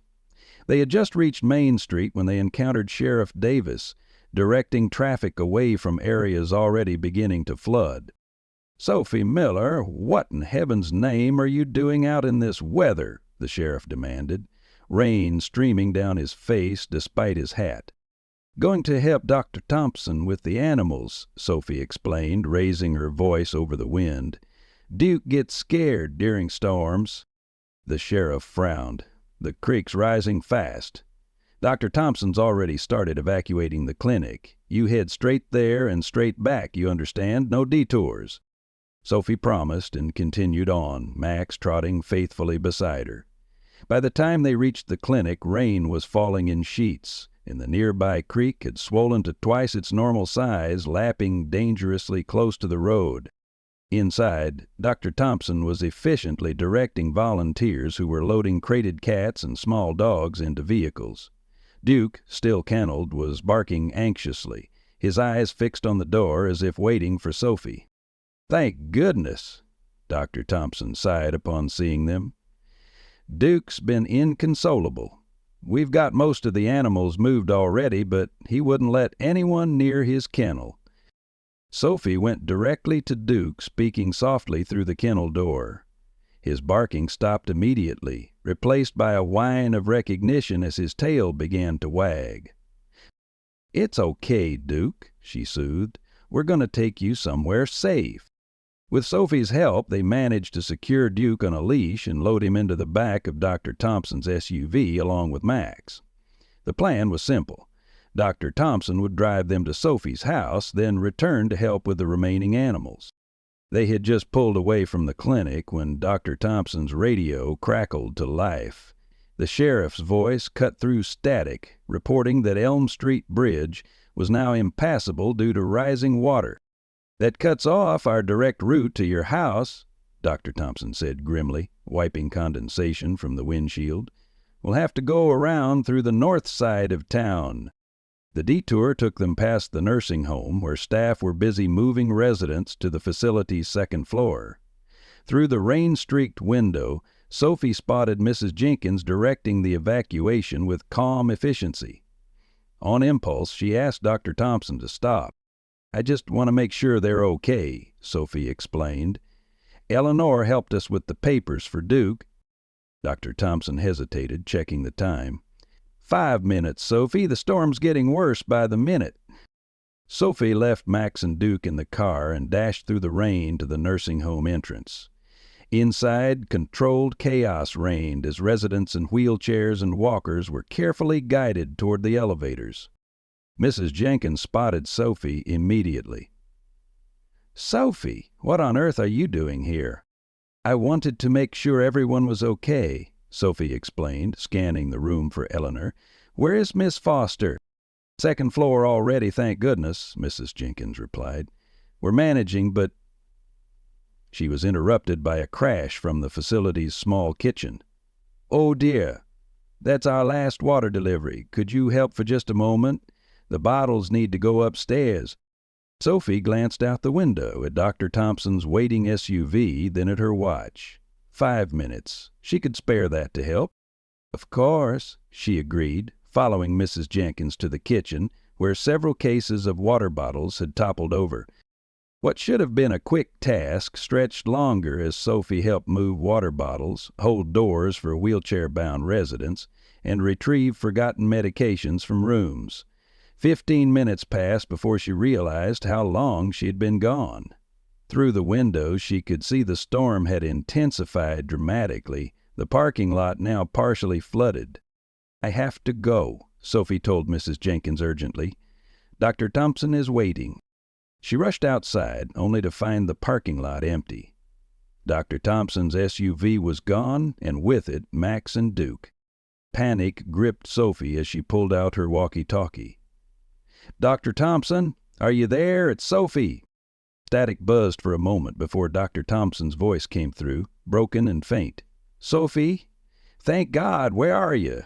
They had just reached Main Street when they encountered Sheriff Davis, directing traffic away from areas already beginning to flood. "Sophie Miller, what in heaven's name are you doing out in this weather?" the sheriff demanded, rain streaming down his face despite his hat. "Going to help Dr. Thompson with the animals," Sophie explained, raising her voice over the wind. "Duke gets scared during storms." The sheriff frowned. "The creek's rising fast. Dr. Thompson's already started evacuating the clinic. You head straight there and straight back, you understand, no detours." Sophie promised and continued on, Max trotting faithfully beside her. By the time they reached the clinic, rain was falling in sheets, and the nearby creek had swollen to twice its normal size, lapping dangerously close to the road. Inside, Dr. Thompson was efficiently directing volunteers who were loading crated cats and small dogs into vehicles. Duke, still kenneled, was barking anxiously, his eyes fixed on the door as if waiting for Sophie. "Thank goodness," Dr. Thompson sighed upon seeing them. "Duke's been inconsolable. We've got most of the animals moved already, but he wouldn't let anyone near his kennel." Sophie went directly to Duke, speaking softly through the kennel door. His barking stopped immediately, replaced by a whine of recognition as his tail began to wag. "It's okay, Duke," she soothed. "We're going to take you somewhere safe." With Sophie's help, they managed to secure Duke on a leash and load him into the back of Dr. Thompson's SUV along with Max. The plan was simple. Dr. Thompson would drive them to Sophie's house, then return to help with the remaining animals. They had just pulled away from the clinic when Dr. Thompson's radio crackled to life. The sheriff's voice cut through static, reporting that Elm Street Bridge was now impassable due to rising water. "That cuts off our direct route to your house," Dr. Thompson said grimly, wiping condensation from the windshield. "We'll have to go around through the north side of town." The detour took them past the nursing home, where staff were busy moving residents to the facility's second floor. Through the rain-streaked window, Sophie spotted Mrs. Jenkins directing the evacuation with calm efficiency. On impulse, she asked Dr. Thompson to stop. "I just want to make sure they're okay," Sophie explained. "Eleanor helped us with the papers for Duke." Dr. Thompson hesitated, checking the time. 5 minutes, Sophie. The storm's getting worse by the minute." Sophie left Max and Duke in the car and dashed through the rain to the nursing home entrance. Inside, controlled chaos reigned as residents in wheelchairs and walkers were carefully guided toward the elevators. Mrs. Jenkins spotted Sophie immediately. "Sophie, what on earth are you doing here?" "I wanted to make sure everyone was okay," Sophie explained, scanning the room for Eleanor. "Where is Miss Foster?" "Second floor already, thank goodness," Mrs. Jenkins replied. "We're managing, but—" She was interrupted by a crash from the facility's small kitchen. "Oh, dear. That's our last water delivery. Could you help for just a moment? The bottles need to go upstairs." Sophie glanced out the window at Dr. Thompson's waiting SUV, then at her watch. 5 minutes. She could spare that to help. "Of course," she agreed, following Mrs. Jenkins to the kitchen, where several cases of water bottles had toppled over. What should have been a quick task stretched longer as Sophie helped move water bottles, hold doors for wheelchair-bound residents, and retrieve forgotten medications from rooms. 15 minutes passed before she realized how long she had been gone. Through the window she could see the storm had intensified dramatically, the parking lot now partially flooded. "I have to go," Sophie told Mrs. Jenkins urgently. "Dr. Thompson is waiting." She rushed outside, only to find the parking lot empty. Dr. Thompson's SUV was gone, and with it Max and Duke. Panic gripped Sophie as she pulled out her walkie-talkie. "Dr. Thompson, are you there? It's Sophie." Static buzzed for a moment before Dr. Thompson's voice came through, broken and faint. "Sophie? Thank God, where are you?"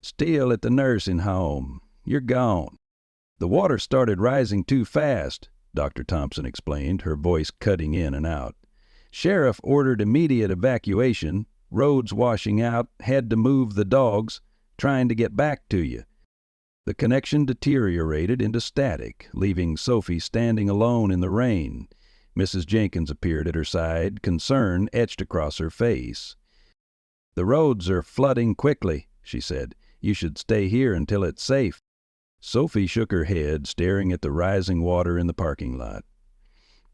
"Still at the nursing home. You're gone." "The water started rising too fast," Dr. Thompson explained, her voice cutting in and out. "Sheriff ordered immediate evacuation. Roads washing out. Had to move the dogs. Trying to get back to you." The connection deteriorated into static, leaving Sophie standing alone in the rain. Mrs. Jenkins appeared at her side, concern etched across her face. "The roads are flooding quickly," she said. "You should stay here until it's safe." Sophie shook her head, staring at the rising water in the parking lot.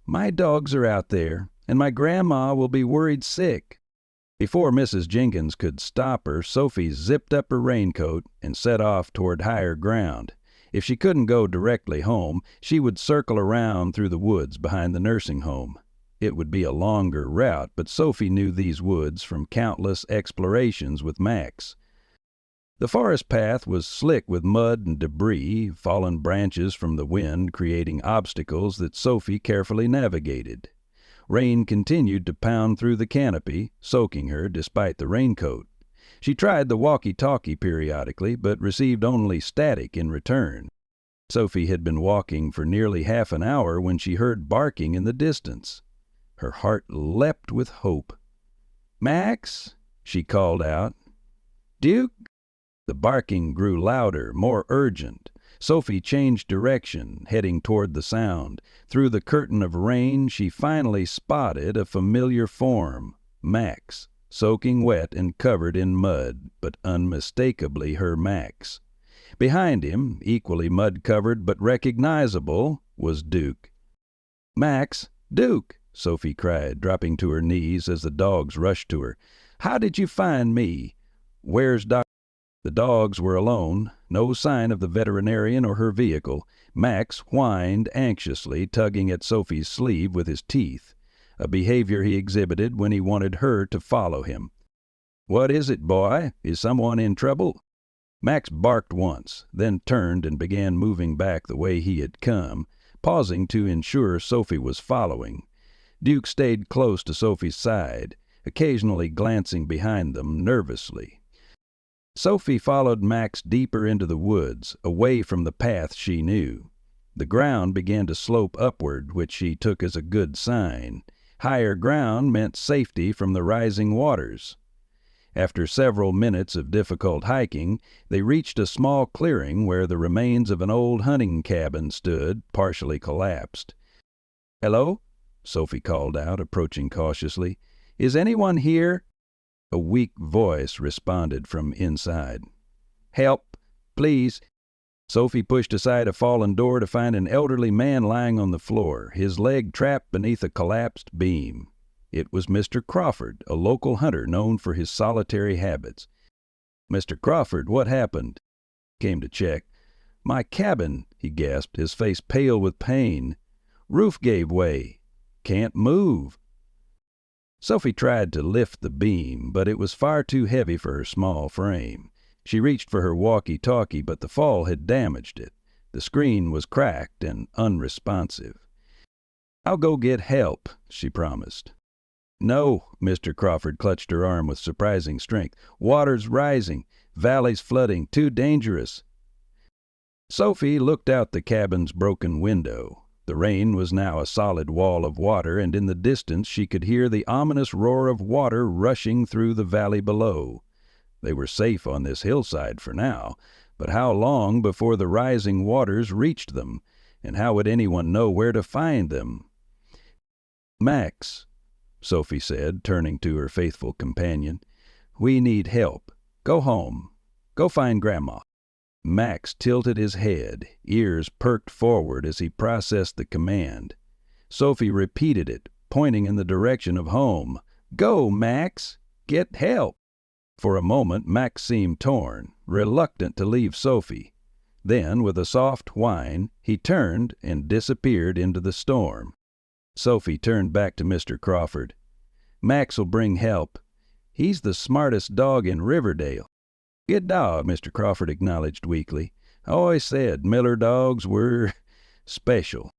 "My dogs are out there, and my grandma will be worried sick." Before Mrs. Jenkins could stop her, Sophie zipped up her raincoat and set off toward higher ground. If she couldn't go directly home, she would circle around through the woods behind the nursing home. It would be a longer route, but Sophie knew these woods from countless explorations with Max. The forest path was slick with mud and debris, fallen branches from the wind creating obstacles that Sophie carefully navigated. Rain continued to pound through the canopy, soaking her despite the raincoat. She tried the walkie-talkie periodically, but received only static in return. Sophie had been walking for nearly half an hour when she heard barking in the distance. Her heart leapt with hope. "Max?" she called out. "Duke?" The barking grew louder, more urgent. Sophie changed direction, heading toward the sound. Through the curtain of rain, she finally spotted a familiar form, Max, soaking wet and covered in mud, but unmistakably her Max. Behind him, equally mud-covered but recognizable, was Duke. "Max! Duke!" Sophie cried, dropping to her knees as the dogs rushed to her. "How did you find me? Where's Dr.?" The dogs were alone, no sign of the veterinarian or her vehicle. Max whined anxiously, tugging at Sophie's sleeve with his teeth, a behavior he exhibited when he wanted her to follow him. "What is it, boy? Is someone in trouble?" Max barked once, then turned and began moving back the way he had come, pausing to ensure Sophie was following. Duke stayed close to Sophie's side, occasionally glancing behind them nervously. Sophie followed Max deeper into the woods, away from the path she knew. The ground began to slope upward, which she took as a good sign. Higher ground meant safety from the rising waters. After several minutes of difficult hiking, they reached a small clearing where the remains of an old hunting cabin stood, partially collapsed. "Hello?" Sophie called out, approaching cautiously. "Is anyone here?" A weak voice responded from inside. "Help, please." Sophie pushed aside a fallen door to find an elderly man lying on the floor, his leg trapped beneath a collapsed beam. It was Mr. Crawford, a local hunter known for his solitary habits. "Mr. Crawford, what happened?" "Came to check." "My cabin," he gasped, his face pale with pain. "Roof gave way. Can't move." Sophie tried to lift the beam, but it was far too heavy for her small frame. She reached for her walkie-talkie, but the fall had damaged it. The screen was cracked and unresponsive. "I'll go get help," she promised. "No," Mr. Crawford clutched her arm with surprising strength. "Water's rising. Valley's flooding. Too dangerous." Sophie looked out the cabin's broken window. The rain was now a solid wall of water, and in the distance she could hear the ominous roar of water rushing through the valley below. They were safe on this hillside for now, but how long before the rising waters reached them, and how would anyone know where to find them? "Max," Sophie said, turning to her faithful companion, "we need help. Go home. Go find Grandma." Max tilted his head, ears perked forward as he processed the command. Sophie repeated it, pointing in the direction of home. "Go, Max! Get help!" For a moment Max seemed torn, reluctant to leave Sophie. Then, with a soft whine, he turned and disappeared into the storm. Sophie turned back to Mr. Crawford. "Max'll bring help. He's the smartest dog in Riverdale." "Good dog," Mr. Crawford acknowledged weakly. "I always said Miller dogs were special."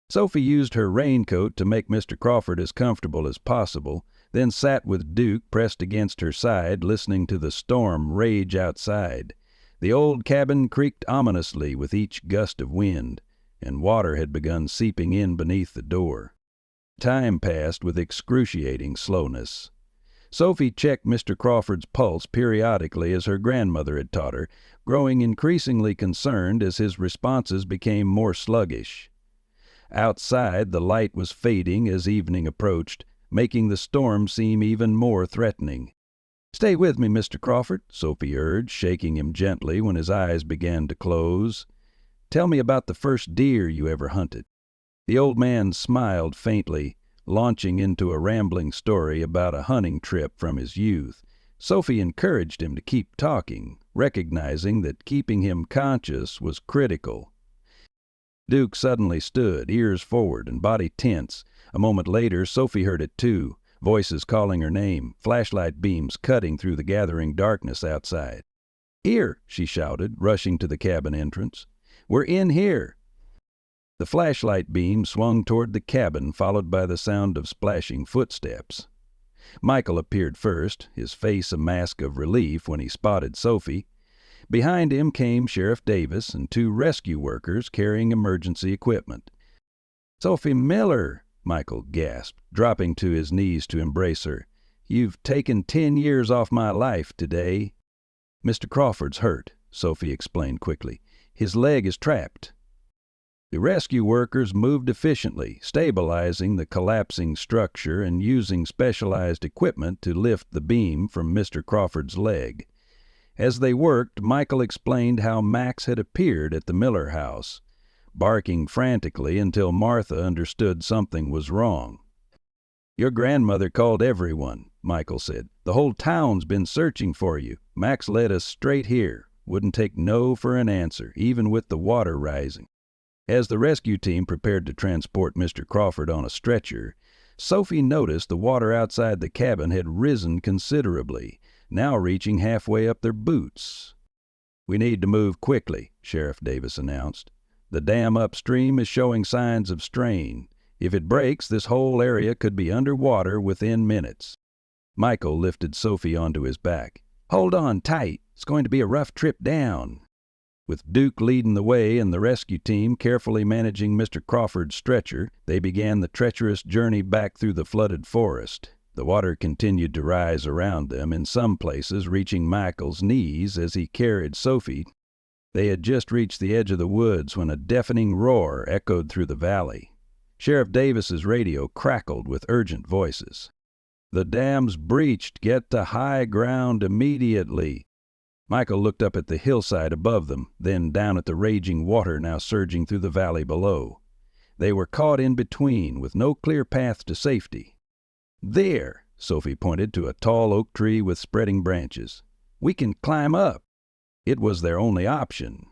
Sophie used her raincoat to make Mr. Crawford as comfortable as possible, then sat with Duke pressed against her side, listening to the storm rage outside. The old cabin creaked ominously with each gust of wind, and water had begun seeping in beneath the door. Time passed with excruciating slowness. Sophie checked Mr. Crawford's pulse periodically as her grandmother had taught her, growing increasingly concerned as his responses became more sluggish. Outside, the light was fading as evening approached, making the storm seem even more threatening. "Stay with me, Mr. Crawford," Sophie urged, shaking him gently when his eyes began to close. "Tell me about the first deer you ever hunted." The old man smiled faintly, launching into a rambling story about a hunting trip from his youth. Sophie encouraged him to keep talking, recognizing that keeping him conscious was critical. Duke suddenly stood, ears forward and body tense. A moment later, Sophie heard it too, voices calling her name, flashlight beams cutting through the gathering darkness outside. "Here!" she shouted, rushing to the cabin entrance. "We're in here!" The flashlight beam swung toward the cabin, followed by the sound of splashing footsteps. Michael appeared first, his face a mask of relief when he spotted Sophie. Behind him came Sheriff Davis and 2 rescue workers carrying emergency equipment. "Sophie Miller!" Michael gasped, dropping to his knees to embrace her. "You've taken 10 years off my life today." "Mr. Crawford's hurt," Sophie explained quickly. "His leg is trapped." The rescue workers moved efficiently, stabilizing the collapsing structure and using specialized equipment to lift the beam from Mr. Crawford's leg. As they worked, Michael explained how Max had appeared at the Miller house, barking frantically until Martha understood something was wrong. "Your grandmother called everyone," Michael said. "The whole town's been searching for you. Max led us straight here. Wouldn't take no for an answer, even with the water rising." As the rescue team prepared to transport Mr. Crawford on a stretcher, Sophie noticed the water outside the cabin had risen considerably, now reaching halfway up their boots. "We need to move quickly," Sheriff Davis announced. "The dam upstream is showing signs of strain. If it breaks, this whole area could be underwater within minutes." Michael lifted Sophie onto his back. "Hold on tight. It's going to be a rough trip down." With Duke leading the way and the rescue team carefully managing Mr. Crawford's stretcher, they began the treacherous journey back through the flooded forest. The water continued to rise around them, in some places reaching Michael's knees as he carried Sophie. They had just reached the edge of the woods when a deafening roar echoed through the valley. Sheriff Davis's radio crackled with urgent voices. "The dam's breached. Get to high ground immediately." Michael looked up at the hillside above them, then down at the raging water now surging through the valley below. They were caught in between, with no clear path to safety. "There!" Sophie pointed to a tall oak tree with spreading branches. "We can climb up." It was their only option.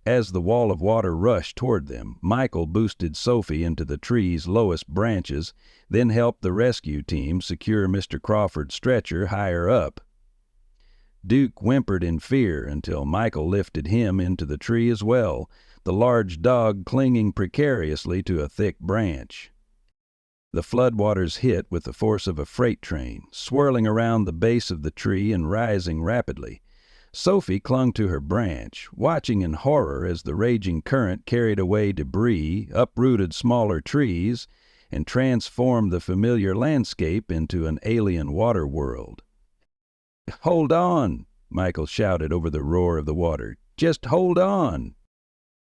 As the wall of water rushed toward them, Michael boosted Sophie into the tree's lowest branches, then helped the rescue team secure Mr. Crawford's stretcher higher up. Duke whimpered in fear until Michael lifted him into the tree as well, the large dog clinging precariously to a thick branch. The floodwaters hit with the force of a freight train, swirling around the base of the tree and rising rapidly. Sophie clung to her branch, watching in horror as the raging current carried away debris, uprooted smaller trees, and transformed the familiar landscape into an alien water world. "Hold on!" Michael shouted over the roar of the water. "Just hold on!"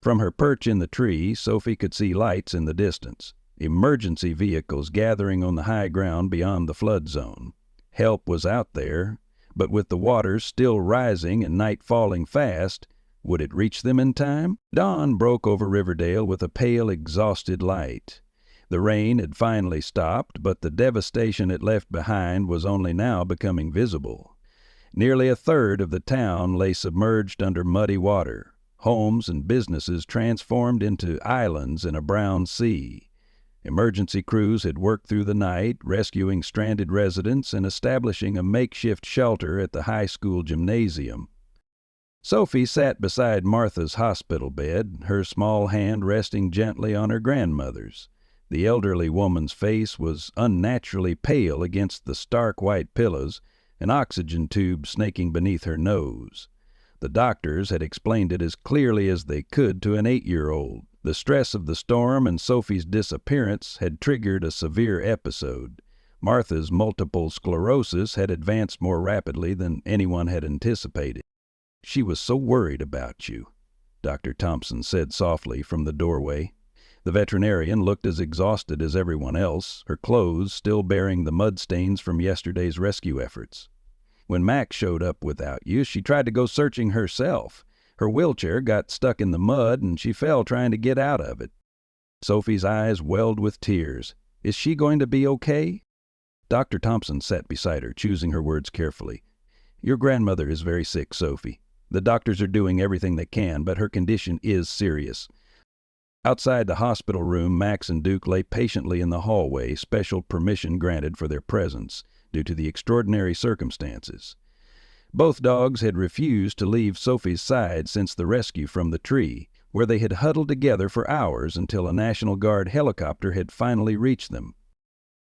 From her perch in the tree, Sophie could see lights in the distance, emergency vehicles gathering on the high ground beyond the flood zone. Help was out there, but with the waters still rising and night falling fast, would it reach them in time? Dawn broke over Riverdale with a pale, exhausted light. The rain had finally stopped, but the devastation it left behind was only now becoming visible. Nearly a third of the town lay submerged under muddy water, homes and businesses transformed into islands in a brown sea. Emergency crews had worked through the night, rescuing stranded residents and establishing a makeshift shelter at the high school gymnasium. Sophie sat beside Martha's hospital bed, her small hand resting gently on her grandmother's. The elderly woman's face was unnaturally pale against the stark white pillows, an oxygen tube snaking beneath her nose. The doctors had explained it as clearly as they could to an 8-year-old. The stress of the storm and Sophie's disappearance had triggered a severe episode. Martha's multiple sclerosis had advanced more rapidly than anyone had anticipated. "She was so worried about you," Dr. Thompson said softly from the doorway. The veterinarian looked as exhausted as everyone else, her clothes still bearing the mud stains from yesterday's rescue efforts. "When Max showed up without you, she tried to go searching herself. Her wheelchair got stuck in the mud, and she fell trying to get out of it." Sophie's eyes welled with tears. "Is she going to be okay?" Dr. Thompson sat beside her, choosing her words carefully. "Your grandmother is very sick, Sophie. The doctors are doing everything they can, but her condition is serious." Outside the hospital room, Max and Duke lay patiently in the hallway, special permission granted for their presence due to the extraordinary circumstances. Both dogs had refused to leave Sophie's side since the rescue from the tree, where they had huddled together for hours until a National Guard helicopter had finally reached them.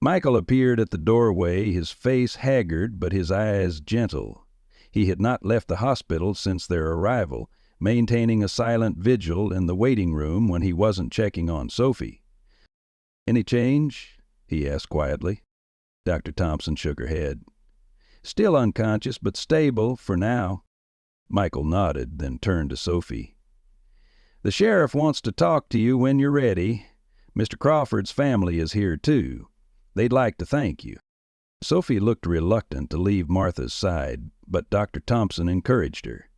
Michael appeared at the doorway, his face haggard but his eyes gentle. He had not left the hospital since their arrival, maintaining a silent vigil in the waiting room when he wasn't checking on Sophie. "Any change?" he asked quietly. Dr. Thompson shook her head. "Still unconscious, but stable for now." Michael nodded, then turned to Sophie. "The sheriff wants to talk to you when you're ready. Mr. Crawford's family is here, too. They'd like to thank you." Sophie looked reluctant to leave Martha's side, but Dr. Thompson encouraged her.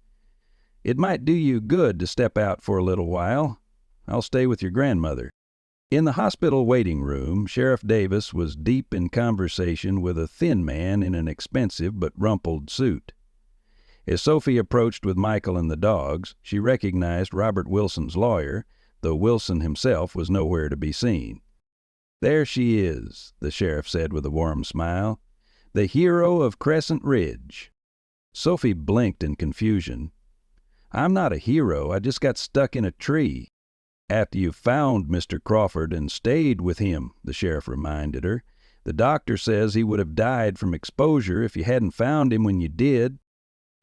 "It might do you good to step out for a little while. I'll stay with your grandmother." In the hospital waiting room, Sheriff Davis was deep in conversation with a thin man in an expensive but rumpled suit. As Sophie approached with Michael and the dogs, she recognized Robert Wilson's lawyer, though Wilson himself was nowhere to be seen. "There she is," the sheriff said with a warm smile. "The hero of Crescent Ridge." Sophie blinked in confusion. "I'm not a hero. I just got stuck in a tree." "After you found Mr. Crawford and stayed with him," the sheriff reminded her. "The doctor says he would have died from exposure if you hadn't found him when you did."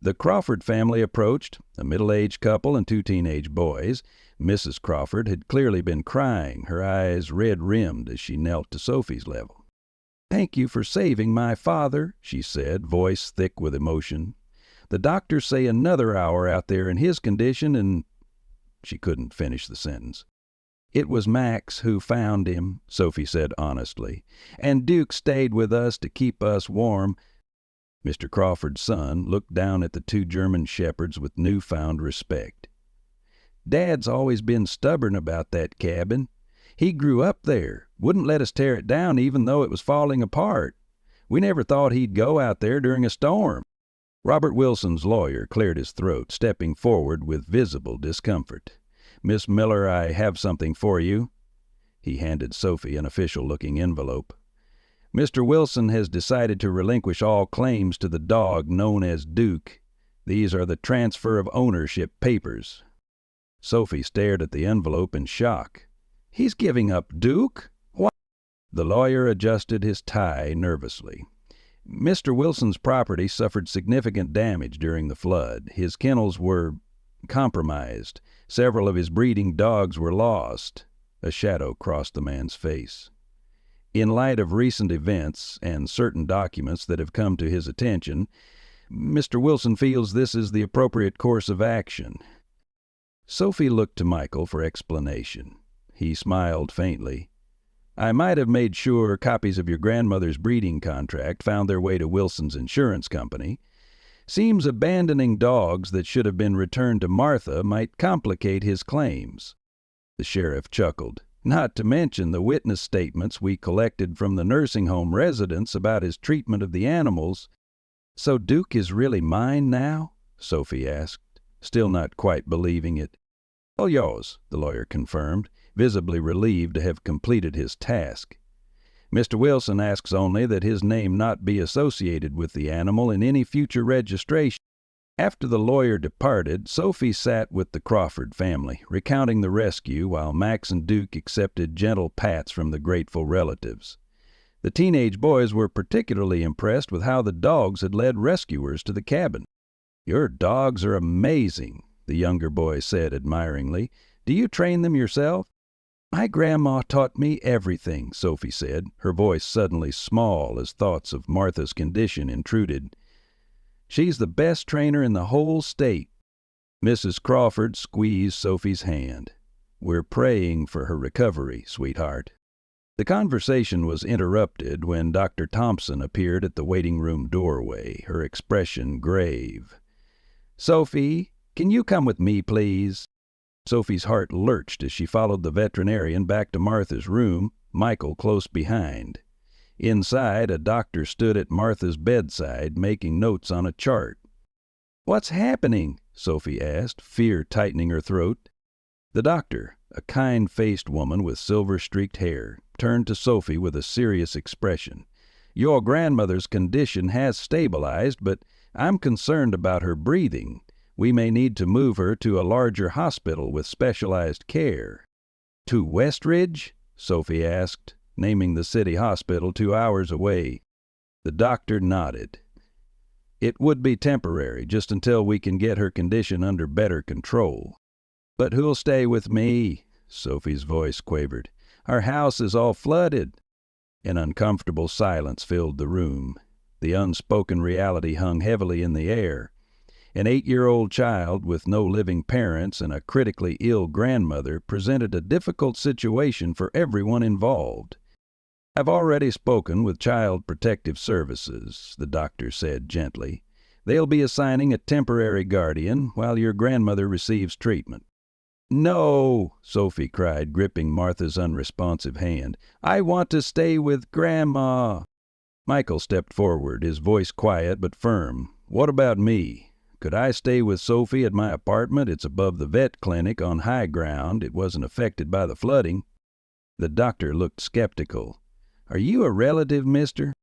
The Crawford family approached, a middle-aged couple and 2 teenage boys. Mrs. Crawford had clearly been crying, her eyes red-rimmed as she knelt to Sophie's level. "Thank you for saving my father," she said, voice thick with emotion. "The doctors say another hour out there in his condition and—" She couldn't finish the sentence. "It was Max who found him," Sophie said honestly, "and Duke stayed with us to keep us warm." Mr. Crawford's son looked down at the 2 German shepherds with newfound respect. "Dad's always been stubborn about that cabin. He grew up there, wouldn't let us tear it down even though it was falling apart. We never thought he'd go out there during a storm." Robert Wilson's lawyer cleared his throat, stepping forward with visible discomfort. "Miss Miller, I have something for you." He handed Sophie an official-looking envelope. "Mr. Wilson has decided to relinquish all claims to the dog known as Duke. These are the transfer of ownership papers." Sophie stared at the envelope in shock. "He's giving up Duke? What?" The lawyer adjusted his tie nervously. "Mr. Wilson's property suffered significant damage during the flood. His kennels were compromised. Several of his breeding dogs were lost." A shadow crossed the man's face. "In light of recent events and certain documents that have come to his attention, Mr. Wilson feels this is the appropriate course of action." Sophie looked to Michael for explanation. He smiled faintly. "I might have made sure copies of your grandmother's breeding contract found their way to Wilson's insurance company. Seems abandoning dogs that should have been returned to Martha might complicate his claims." The sheriff chuckled. "Not to mention the witness statements we collected from the nursing home residents about his treatment of the animals." "So Duke is really mine now?" Sophie asked, still not quite believing it. "All yours," the lawyer confirmed, visibly relieved to have completed his task. "Mr. Wilson asks only that his name not be associated with the animal in any future registration." After the lawyer departed, Sophie sat with the Crawford family, recounting the rescue while Max and Duke accepted gentle pats from the grateful relatives. The teenage boys were particularly impressed with how the dogs had led rescuers to the cabin. "Your dogs are amazing," the younger boy said admiringly. "Do you train them yourself?" "My grandma taught me everything," Sophie said, her voice suddenly small as thoughts of Martha's condition intruded. "She's the best trainer in the whole state." Mrs. Crawford squeezed Sophie's hand. "We're praying for her recovery, sweetheart." The conversation was interrupted when Dr. Thompson appeared at the waiting room doorway, her expression grave. "Sophie, can you come with me, please?" Sophie's heart lurched as she followed the veterinarian back to Martha's room, Michael close behind. Inside, a doctor stood at Martha's bedside, making notes on a chart. "What's happening?" Sophie asked, fear tightening her throat. The doctor, a kind-faced woman with silver-streaked hair, turned to Sophie with a serious expression. "Your grandmother's condition has stabilized, but I'm concerned about her breathing. We may need to move her to a larger hospital with specialized care." "To Westridge?" Sophie asked, naming the city hospital 2 hours away. The doctor nodded. "It would be temporary, just until we can get her condition under better control." "But who'll stay with me?" Sophie's voice quavered. "Our house is all flooded." An uncomfortable silence filled the room. The unspoken reality hung heavily in the air. An 8-year-old child with no living parents and a critically ill grandmother presented a difficult situation for everyone involved. "I've already spoken with Child Protective Services," the doctor said gently. "They'll be assigning a temporary guardian while your grandmother receives treatment." "No!" Sophie cried, gripping Martha's unresponsive hand. "I want to stay with Grandma." Michael stepped forward, his voice quiet but firm. "What about me? Could I stay with Sophie at my apartment? It's above the vet clinic on high ground. It wasn't affected by the flooding." The doctor looked skeptical. "Are you a relative, mister?"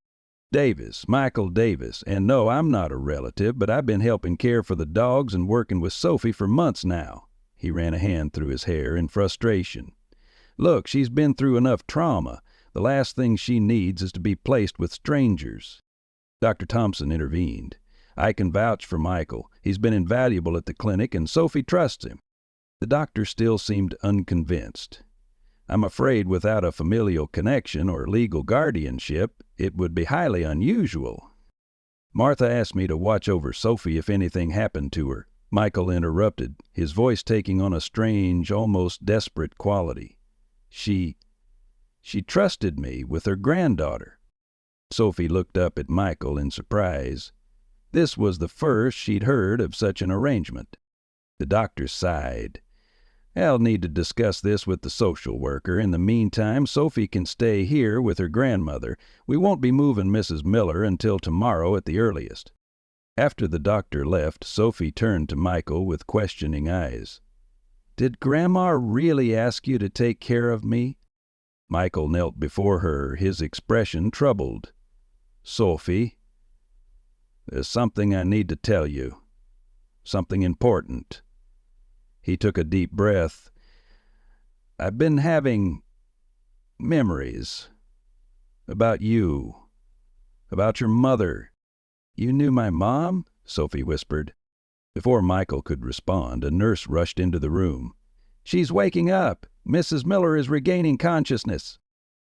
"Davis, Michael Davis. And no, I'm not a relative, but I've been helping care for the dogs and working with Sophie for months now." He ran a hand through his hair in frustration. "Look, she's been through enough trauma. The last thing she needs is to be placed with strangers." Dr. Thompson intervened. "I can vouch for Michael. He's been invaluable at the clinic, and Sophie trusts him." The doctor still seemed unconvinced. "I'm afraid without a familial connection or legal guardianship, it would be highly unusual." "Martha asked me to watch over Sophie if anything happened to her," Michael interrupted, his voice taking on a strange, almost desperate quality. She trusted me with her granddaughter." Sophie looked up at Michael in surprise. This was the first she'd heard of such an arrangement. The doctor sighed. "I'll need to discuss this with the social worker. In the meantime, Sophie can stay here with her grandmother. We won't be moving Mrs. Miller until tomorrow at the earliest." After the doctor left, Sophie turned to Michael with questioning eyes. "Did Grandma really ask you to take care of me?" Michael knelt before her, his expression troubled. "Sophie, there's something I need to tell you. Something important." He took a deep breath. "I've been having memories about you, about your mother." "You knew my mom?" Sophie whispered. Before Michael could respond, a nurse rushed into the room. "She's waking up. Mrs. Miller is regaining consciousness."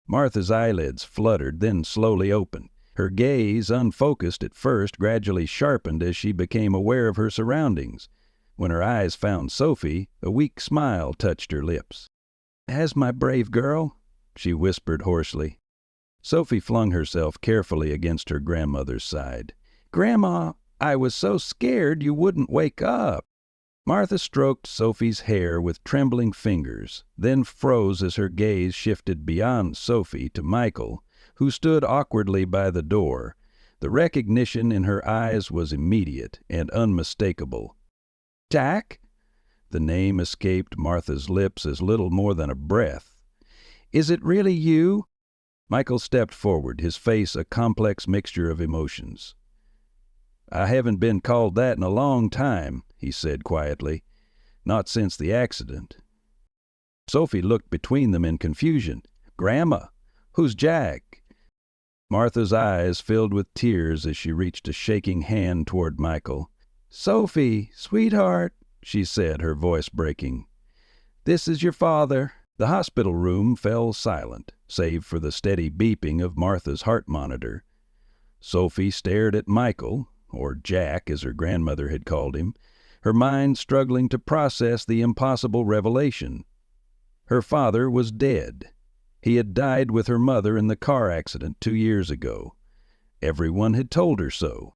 Martha's eyelids fluttered, then slowly opened. Her gaze, unfocused at first, gradually sharpened as she became aware of her surroundings. When her eyes found Sophie, a weak smile touched her lips. "Has my brave girl?" she whispered hoarsely. Sophie flung herself carefully against her grandmother's side. "Grandma, I was so scared you wouldn't wake up." Martha stroked Sophie's hair with trembling fingers, then froze as her gaze shifted beyond Sophie to Michael, who stood awkwardly by the door. The recognition in her eyes was immediate and unmistakable. "Jack?" The name escaped Martha's lips as little more than a breath. "Is it really you?" Michael stepped forward, his face a complex mixture of emotions. "I haven't been called that in a long time," he said quietly. "Not since the accident." Sophie looked between them in confusion. "Grandma, who's Jack?" Martha's eyes filled with tears as she reached a shaking hand toward Michael. "Sophie, sweetheart," she said, her voice breaking. "This is your father." The hospital room fell silent, save for the steady beeping of Martha's heart monitor. Sophie stared at Michael, or Jack as her grandmother had called him, her mind struggling to process the impossible revelation. Her father was dead. He had died with her mother in the car accident 2 years ago. Everyone had told her so.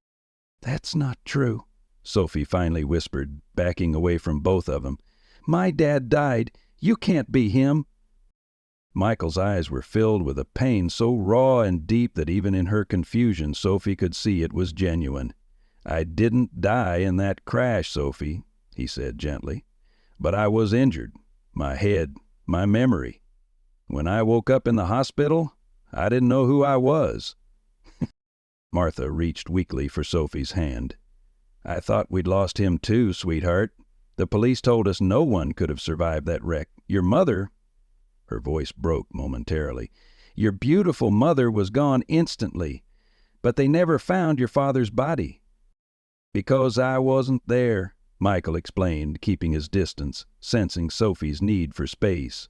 "That's not true," Sophie finally whispered, backing away from both of them. "My dad died. You can't be him." Michael's eyes were filled with a pain so raw and deep that even in her confusion Sophie could see it was genuine. "I didn't die in that crash, Sophie," he said gently. "But I was injured. My head, my memory. When I woke up in the hospital, I didn't know who I was." Martha reached weakly for Sophie's hand. "I thought we'd lost him too, sweetheart. The police told us no one could have survived that wreck. Your mother—" her voice broke momentarily. "Your beautiful mother was gone instantly, but they never found your father's body." "Because I wasn't there," Michael explained, keeping his distance, sensing Sophie's need for space.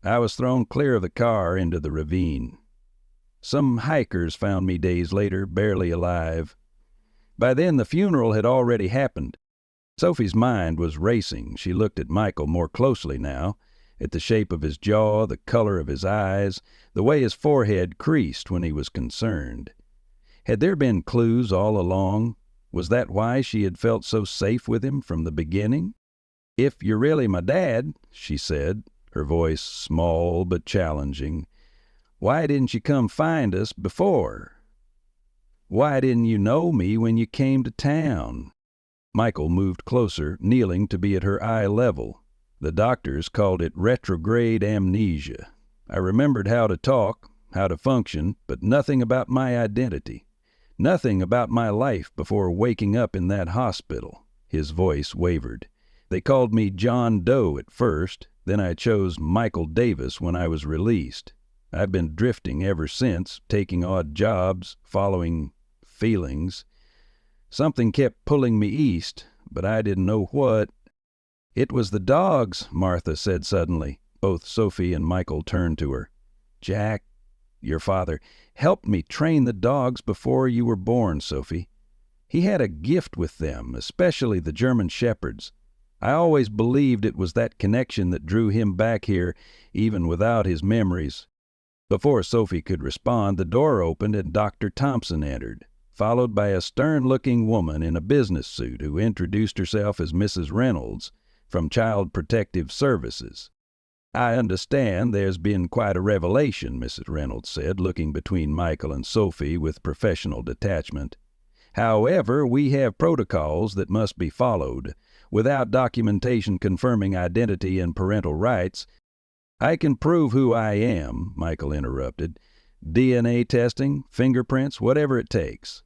"I was thrown clear of the car into the ravine. Some hikers found me days later, barely alive. By then the funeral had already happened." Sophie's mind was racing. She looked at Michael more closely now, at the shape of his jaw, the color of his eyes, the way his forehead creased when he was concerned. Had there been clues all along? Was that why she had felt so safe with him from the beginning? "If you're really my dad," she said, her voice small but challenging, "why didn't you come find us before? Why didn't you know me when you came to town?" Michael moved closer, kneeling to be at her eye level. "The doctors called it retrograde amnesia. I remembered how to talk, how to function, but nothing about my identity. Nothing about my life before waking up in that hospital." His voice wavered. "They called me John Doe at first, then I chose Michael Davis when I was released. I've been drifting ever since, taking odd jobs, following feelings. Something kept pulling me east, but I didn't know what." "It was the dogs," Martha said suddenly. Both Sophie and Michael turned to her. "Jack, your father, helped me train the dogs before you were born, Sophie. He had a gift with them, especially the German shepherds. I always believed it was that connection that drew him back here, even without his memories." Before Sophie could respond, the door opened and Dr. Thompson entered, followed by a stern-looking woman in a business suit who introduced herself as Mrs. Reynolds from Child Protective Services. "I understand there's been quite a revelation," Mrs. Reynolds said, looking between Michael and Sophie with professional detachment. However, we have protocols that must be followed. Without documentation confirming identity and parental rights, I can prove who I am," Michael interrupted. "DNA testing, fingerprints, whatever it takes.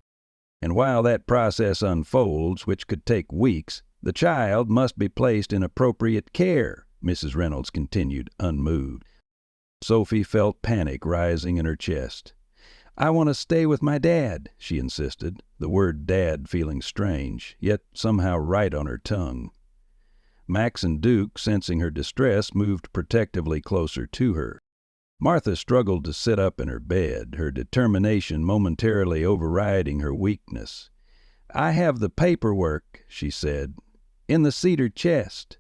And while that process unfolds, which could take weeks, the child must be placed in appropriate care," Mrs. Reynolds continued, unmoved. Sophie felt panic rising in her chest. "I want to stay with my dad," she insisted, the word dad feeling strange, yet somehow right on her tongue. Max and Duke, sensing her distress, moved protectively closer to her. Martha struggled to sit up in her bed, her determination momentarily overriding her weakness. "I have the paperwork," she said, "in the cedar chest.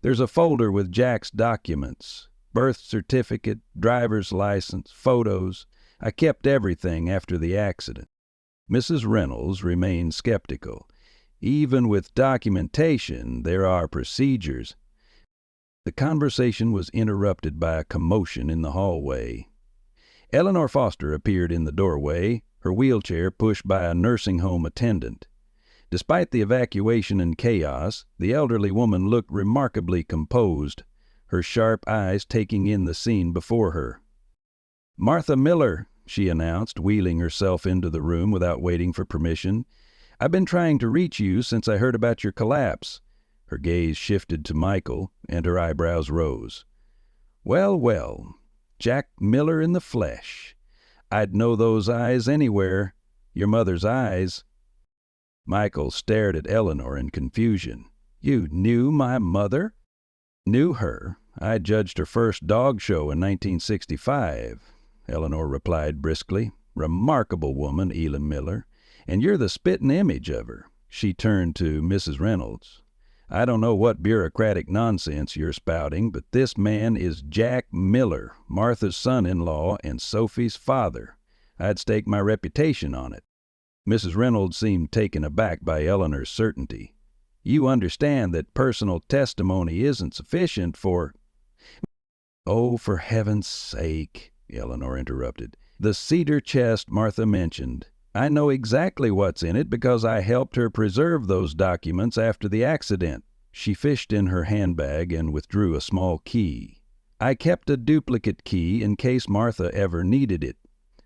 There's a folder with Jack's documents, birth certificate, driver's license, photos. I kept everything after the accident." Mrs. Reynolds remained skeptical. "Even with documentation, there are procedures." The conversation was interrupted by a commotion in the hallway. Eleanor Foster appeared in the doorway, her wheelchair pushed by a nursing home attendant. Despite the evacuation and chaos, the elderly woman looked remarkably composed, her sharp eyes taking in the scene before her. "Martha Miller," she announced, wheeling herself into the room without waiting for permission. "I've been trying to reach you since I heard about your collapse." Her gaze shifted to Michael, and her eyebrows rose. "Well, well, Jack Miller in the flesh. I'd know those eyes anywhere. Your mother's eyes." Michael stared at Eleanor in confusion. "You knew my mother?" "Knew her. I judged her first dog show in 1965, Eleanor replied briskly. "Remarkable woman, Elam Miller. And you're the spittin' image of her." She turned to Mrs. Reynolds. "I don't know what bureaucratic nonsense you're spouting, but this man is Jack Miller, Martha's son-in-law and Sophie's father. I'd stake my reputation on it." Mrs. Reynolds seemed taken aback by Eleanor's certainty. "You understand that personal testimony isn't sufficient for—" "Oh, for heaven's sake," Eleanor interrupted. "The cedar chest Martha mentioned. I know exactly what's in it because I helped her preserve those documents after the accident." She fished in her handbag and withdrew a small key. "I kept a duplicate key in case Martha ever needed it.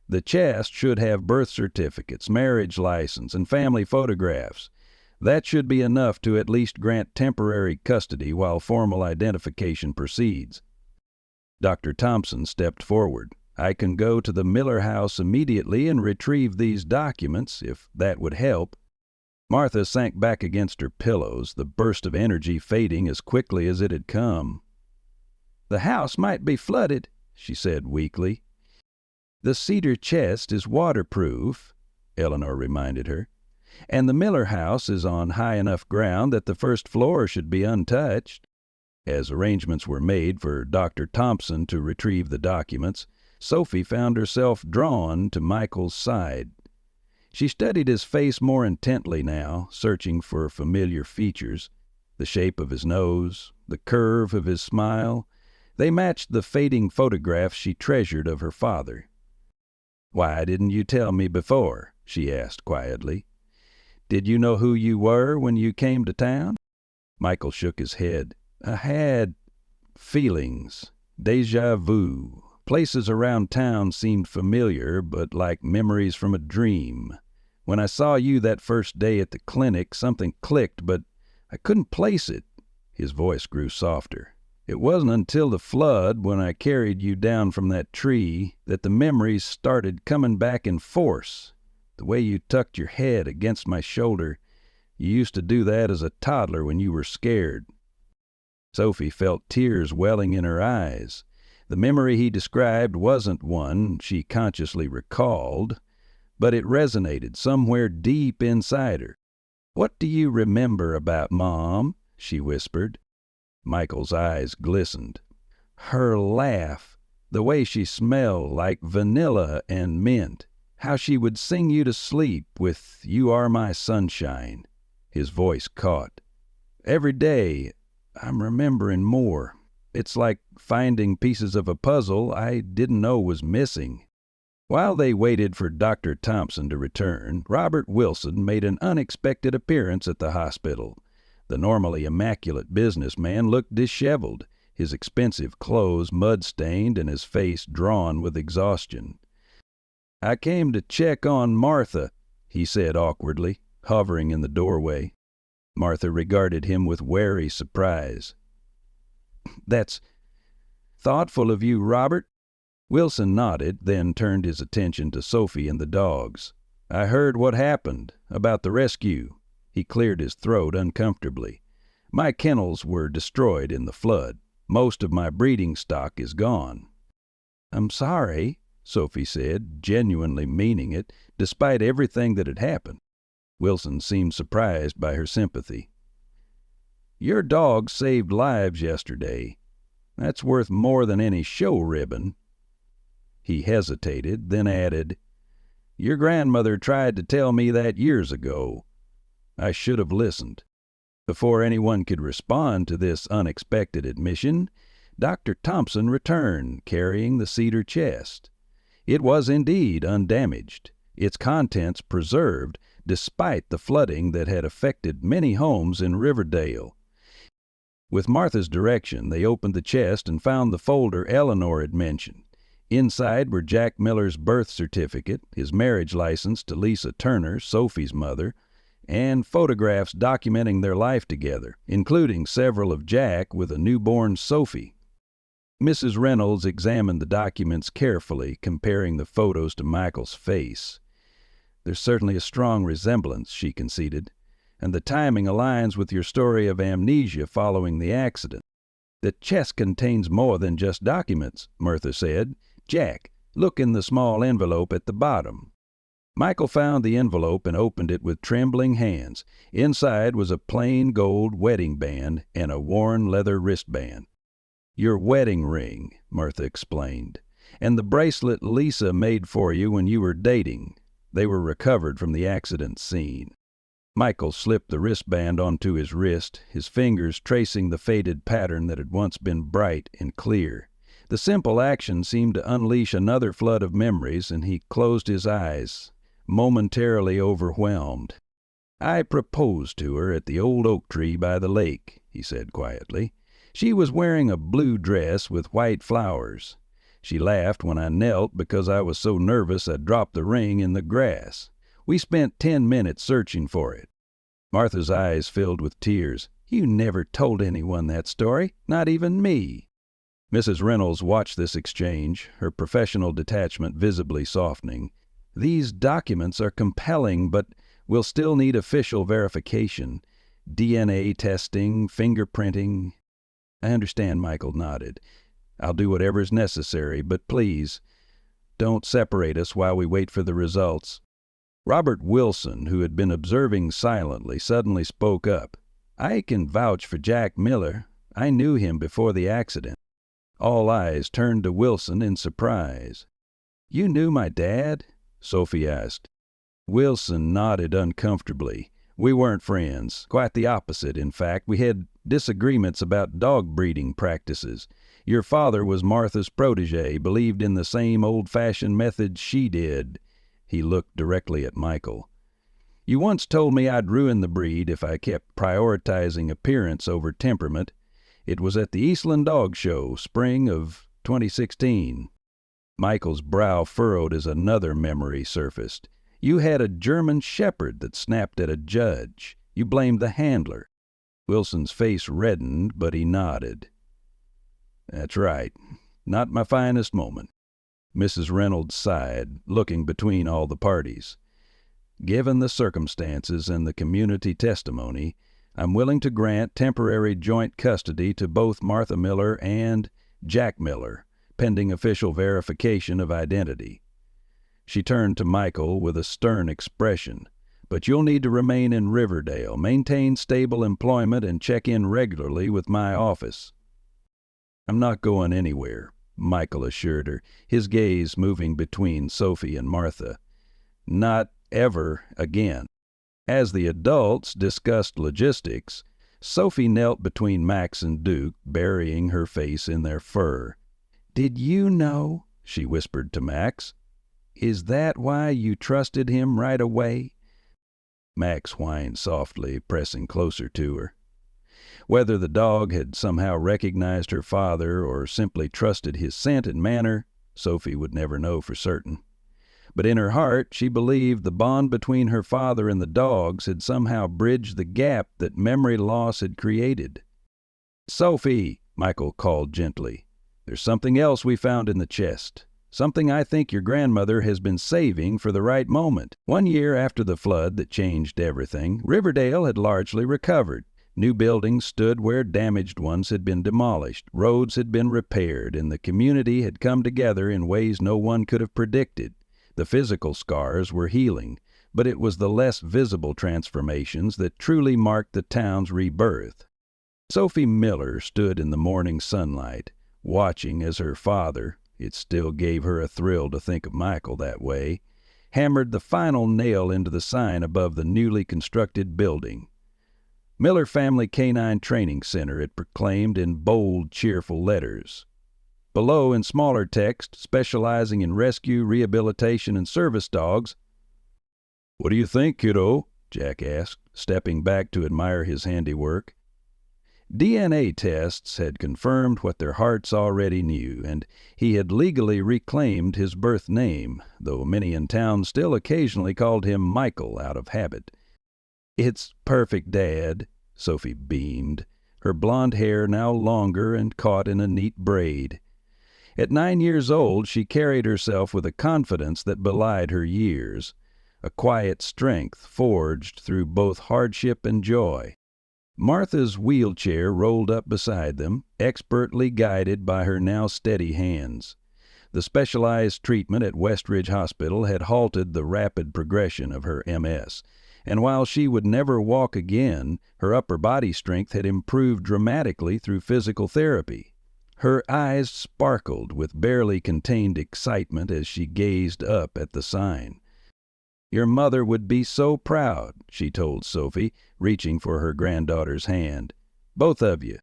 The chest should have birth certificates, marriage license, and family photographs. That should be enough to at least grant temporary custody while formal identification proceeds." Dr. Thompson stepped forward. "I can go to the Miller house immediately and retrieve these documents, if that would help." Martha sank back against her pillows, the burst of energy fading as quickly as it had come. "The house might be flooded," she said weakly. "The cedar chest is waterproof," Eleanor reminded her, "and the Miller house is on high enough ground that the first floor should be untouched." As arrangements were made for Dr. Thompson to retrieve the documents, Sophie found herself drawn to Michael's side. She studied his face more intently now, searching for familiar features. The shape of his nose, the curve of his smile, they matched the fading photographs she treasured of her father. "Why didn't you tell me before?" she asked quietly. "Did you know who you were when you came to town?" Michael shook his head. "I had feelings, déjà vu. Places around town seemed familiar, but like memories from a dream. When I saw you that first day at the clinic, something clicked, but I couldn't place it." His voice grew softer. "It wasn't until the flood, when I carried you down from that tree, that the memories started coming back in force. The way you tucked your head against my shoulder. You used to do that as a toddler when you were scared." Sophie felt tears welling in her eyes. The memory he described wasn't one she consciously recalled, but it resonated somewhere deep inside her. "What do you remember about Mom?" she whispered. Michael's eyes glistened. "Her laugh, the way she smelled like vanilla and mint, how she would sing you to sleep with 'You Are My Sunshine.'" His voice caught. "Every day I'm remembering more. It's like finding pieces of a puzzle I didn't know was missing." While they waited for Dr. Thompson to return, Robert Wilson made an unexpected appearance at the hospital. The normally immaculate businessman looked disheveled, his expensive clothes mud-stained and his face drawn with exhaustion. "I came to check on Martha," he said awkwardly, hovering in the doorway. Martha regarded him with wary surprise. "That's thoughtful of you, Robert." Wilson nodded, then turned his attention to Sophie and the dogs. "I heard what happened, about the rescue." He cleared his throat uncomfortably. "My kennels were destroyed in the flood. Most of my breeding stock is gone." "I'm sorry," Sophie said, genuinely meaning it, despite everything that had happened. Wilson seemed surprised by her sympathy. "Your dogs saved lives yesterday. That's worth more than any show ribbon." He hesitated, then added, "Your grandmother tried to tell me that years ago. I should have listened." Before anyone could respond to this unexpected admission, Dr. Thompson returned, carrying the cedar chest. It was indeed undamaged, its contents preserved despite the flooding that had affected many homes in Riverdale. With Martha's direction, they opened the chest and found the folder Eleanor had mentioned. Inside were Jack Miller's birth certificate, his marriage license to Lisa Turner, Sophie's mother, and photographs documenting their life together, including several of Jack with a newborn Sophie. Mrs. Reynolds examined the documents carefully, comparing the photos to Michael's face. "There's certainly a strong resemblance," she conceded, "and the timing aligns with your story of amnesia following the accident." "The chest contains more than just documents," Martha said. "Jack, look in the small envelope at the bottom." Michael found the envelope and opened it with trembling hands. Inside was a plain gold wedding band and a worn leather wristband. "Your wedding ring," Martha explained, "and the bracelet Lisa made for you when you were dating. They were recovered from the accident scene." Michael slipped the wristband onto his wrist, his fingers tracing the faded pattern that had once been bright and clear. The simple action seemed to unleash another flood of memories, and he closed his eyes, momentarily overwhelmed. "I proposed to her at the old oak tree by the lake," he said quietly. "She was wearing a blue dress with white flowers. She laughed when I knelt because I was so nervous I dropped the ring in the grass. We spent 10 minutes searching for it." Martha's eyes filled with tears. "You never told anyone that story, not even me." Mrs. Reynolds watched this exchange, her professional detachment visibly softening. "These documents are compelling, but we'll still need official verification. DNA testing, fingerprinting." "I understand," Michael nodded. "I'll do whatever's necessary, but please, don't separate us while we wait for the results." Robert Wilson, who had been observing silently, suddenly spoke up. "I can vouch for Jack Miller. I knew him before the accident." All eyes turned to Wilson in surprise. "You knew my dad?" Sophie asked. Wilson nodded uncomfortably. "We weren't friends. Quite the opposite, in fact. We had disagreements about dog breeding practices. Your father was Martha's protege, believed in the same old-fashioned methods she did." He looked directly at Michael. "You once told me I'd ruin the breed if I kept prioritizing appearance over temperament. It was at the Eastland Dog Show, spring of 2016. Michael's brow furrowed as another memory surfaced. "You had a German shepherd that snapped at a judge. You blamed the handler." Wilson's face reddened, but he nodded. "That's right. Not my finest moment." Mrs. Reynolds sighed, looking between all the parties. "Given the circumstances and the community testimony, I'm willing to grant temporary joint custody to both Martha Miller and Jack Miller, pending official verification of identity." She turned to Michael with a stern expression. "But you'll need to remain in Riverdale, maintain stable employment, and check in regularly with my office." "I'm not going anywhere," Michael assured her, his gaze moving between Sophie and Martha. "Not ever again." As the adults discussed logistics, Sophie knelt between Max and Duke, burying her face in their fur. "Did you know?" she whispered to Max. Is that why you trusted him right away?" Max whined softly, pressing closer to her. Whether the dog had somehow recognized her father or simply trusted his scent and manner, Sophie would never know for certain. But in her heart, she believed the bond between her father and the dogs had somehow bridged the gap that memory loss had created. "Sophie," Michael called gently, "there's something else we found in the chest. Something I think your grandmother has been saving for the right moment." 1 year after the flood that changed everything, Riverdale had largely recovered. New buildings stood where damaged ones had been demolished, roads had been repaired, and the community had come together in ways no one could have predicted. The physical scars were healing, but it was the less visible transformations that truly marked the town's rebirth. Sophie Miller stood in the morning sunlight, watching as her father, it still gave her a thrill to think of Michael that way, hammered the final nail into the sign above the newly constructed building. Miller Family Canine Training Center, it proclaimed in bold, cheerful letters. Below, in smaller text, specializing in rescue, rehabilitation, and service dogs. "What do you think, kiddo?" Jack asked, stepping back to admire his handiwork. DNA tests had confirmed what their hearts already knew, and he had legally reclaimed his birth name, though many in town still occasionally called him Michael out of habit. "It's perfect, Dad," Sophie beamed, her blonde hair now longer and caught in a neat braid. At 9 years old, she carried herself with a confidence that belied her years, a quiet strength forged through both hardship and joy. Martha's wheelchair rolled up beside them, expertly guided by her now steady hands. The specialized treatment at Westridge Hospital had halted the rapid progression of her MS, and while she would never walk again, her upper body strength had improved dramatically through physical therapy. Her eyes sparkled with barely contained excitement as she gazed up at the sign. "Your mother would be so proud," she told Sophie, reaching for her granddaughter's hand. "Both of you."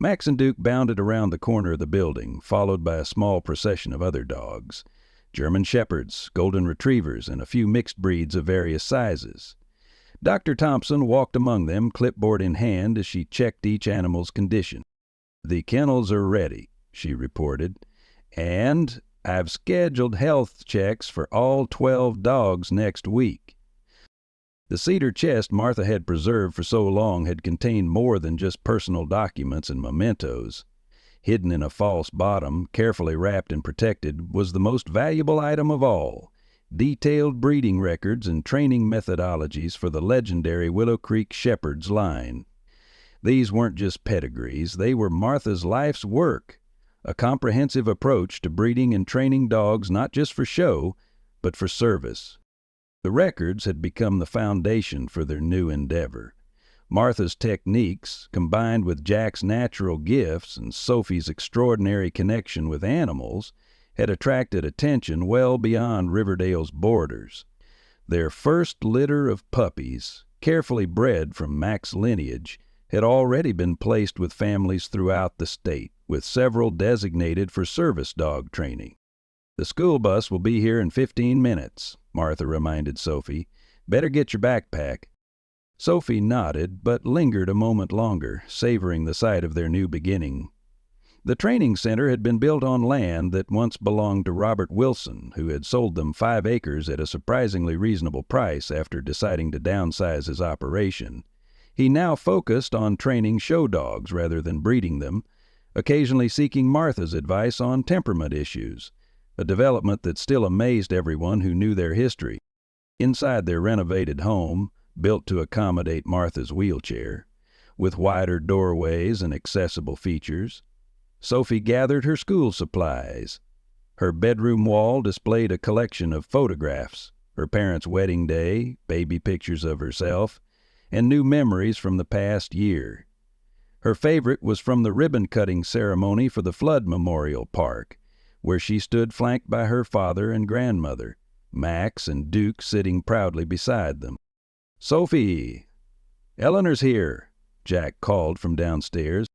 Max and Duke bounded around the corner of the building, followed by a small procession of other dogs. German shepherds, golden retrievers, and a few mixed breeds of various sizes. Dr. Thompson walked among them, clipboard in hand, as she checked each animal's condition. "The kennels are ready," she reported, "and I've scheduled health checks for all 12 dogs next week." The cedar chest Martha had preserved for so long had contained more than just personal documents and mementos. Hidden in a false bottom, carefully wrapped and protected, was the most valuable item of all: detailed breeding records and training methodologies for the legendary Willow Creek Shepherds line. These weren't just pedigrees, they were Martha's life's work, a comprehensive approach to breeding and training dogs not just for show, but for service. The records had become the foundation for their new endeavor. Martha's techniques, combined with Jack's natural gifts and Sophie's extraordinary connection with animals, had attracted attention well beyond Riverdale's borders. Their first litter of puppies, carefully bred from Mac's lineage, had already been placed with families throughout the state, with several designated for service dog training. "The school bus will be here in 15 minutes, Martha reminded Sophie. "Better get your backpack." Sophie nodded, but lingered a moment longer, savoring the sight of their new beginning. The training center had been built on land that once belonged to Robert Wilson, who had sold them 5 acres at a surprisingly reasonable price after deciding to downsize his operation. He now focused on training show dogs rather than breeding them, occasionally seeking Martha's advice on temperament issues, a development that still amazed everyone who knew their history. Inside their renovated home, built to accommodate Martha's wheelchair, with wider doorways and accessible features, Sophie gathered her school supplies. Her bedroom wall displayed a collection of photographs, her parents' wedding day, baby pictures of herself, and new memories from the past year. Her favorite was from the ribbon-cutting ceremony for the Flood Memorial Park, where she stood flanked by her father and grandmother, Max and Duke sitting proudly beside them. "Sophie! Eleanor's here," Jack called from downstairs.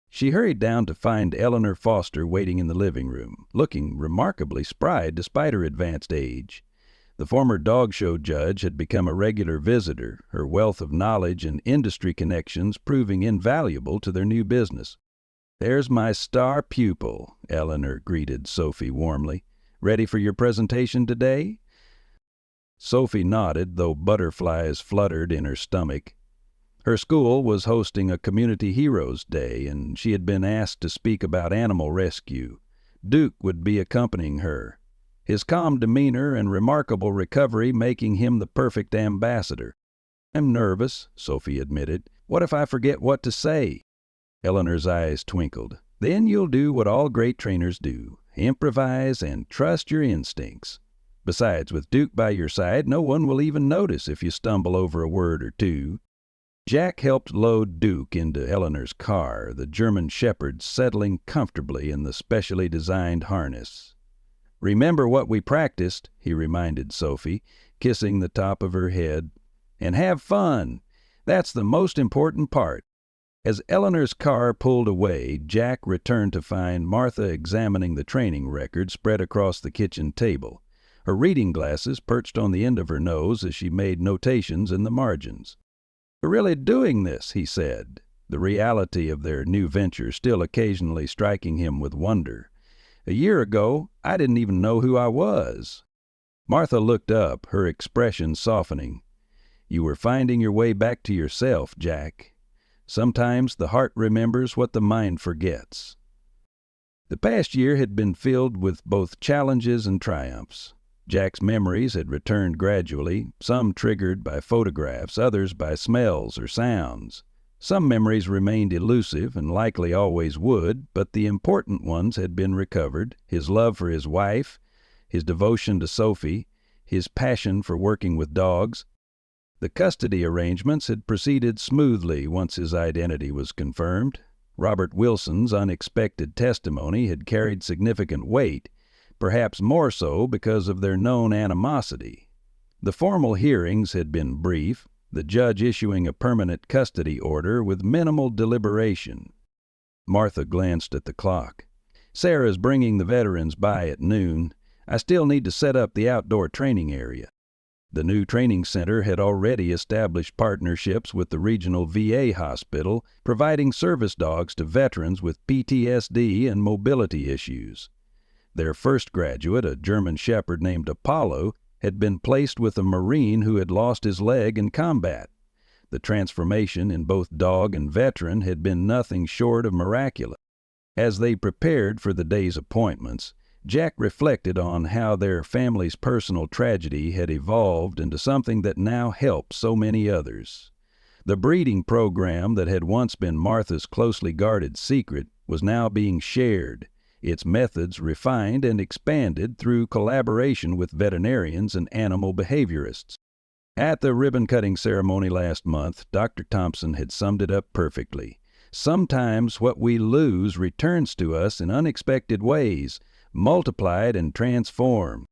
She hurried down to find Eleanor Foster waiting in the living room, looking remarkably spry despite her advanced age. The former dog show judge had become a regular visitor, her wealth of knowledge and industry connections proving invaluable to their new business. "There's my star pupil," Eleanor greeted Sophie warmly. "Ready for your presentation today?" Sophie nodded, though butterflies fluttered in her stomach. Her school was hosting a Community Heroes Day, and she had been asked to speak about animal rescue. Duke would be accompanying her, his calm demeanor and remarkable recovery making him the perfect ambassador. "I'm nervous," Sophie admitted. "What if I forget what to say?" Eleanor's eyes twinkled. "Then you'll do what all great trainers do. Improvise and trust your instincts. Besides, with Duke by your side, no one will even notice if you stumble over a word or two." Jack helped load Duke into Eleanor's car, the German Shepherd settling comfortably in the specially designed harness. "Remember what we practiced," he reminded Sophie, kissing the top of her head. "And have fun. That's the most important part." As Eleanor's car pulled away, Jack returned to find Martha examining the training record spread across the kitchen table, her reading glasses perched on the end of her nose as she made notations in the margins. "We're really doing this," he said, the reality of their new venture still occasionally striking him with wonder. "A year ago, I didn't even know who I was." Martha looked up, her expression softening. "You were finding your way back to yourself, Jack. Sometimes the heart remembers what the mind forgets." The past year had been filled with both challenges and triumphs. Jack's memories had returned gradually, some triggered by photographs, others by smells or sounds. Some memories remained elusive and likely always would, but the important ones had been recovered: his love for his wife, his devotion to Sophie, his passion for working with dogs. The custody arrangements had proceeded smoothly once his identity was confirmed. Robert Wilson's unexpected testimony had carried significant weight, perhaps more so because of their known animosity. The formal hearings had been brief, the judge issuing a permanent custody order with minimal deliberation. Martha glanced at the clock. "Sarah's bringing the veterans by at noon. I still need to set up the outdoor training area." The new training center had already established partnerships with the regional VA hospital, providing service dogs to veterans with PTSD and mobility issues. Their first graduate, a German Shepherd named Apollo, had been placed with a Marine who had lost his leg in combat. The transformation in both dog and veteran had been nothing short of miraculous. As they prepared for the day's appointments, Jack reflected on how their family's personal tragedy had evolved into something that now helped so many others. The breeding program that had once been Martha's closely guarded secret was now being shared, its methods refined and expanded through collaboration with veterinarians and animal behaviorists. At the ribbon-cutting ceremony last month, Dr. Thompson had summed it up perfectly. "Sometimes what we lose returns to us in unexpected ways, multiplied and transformed."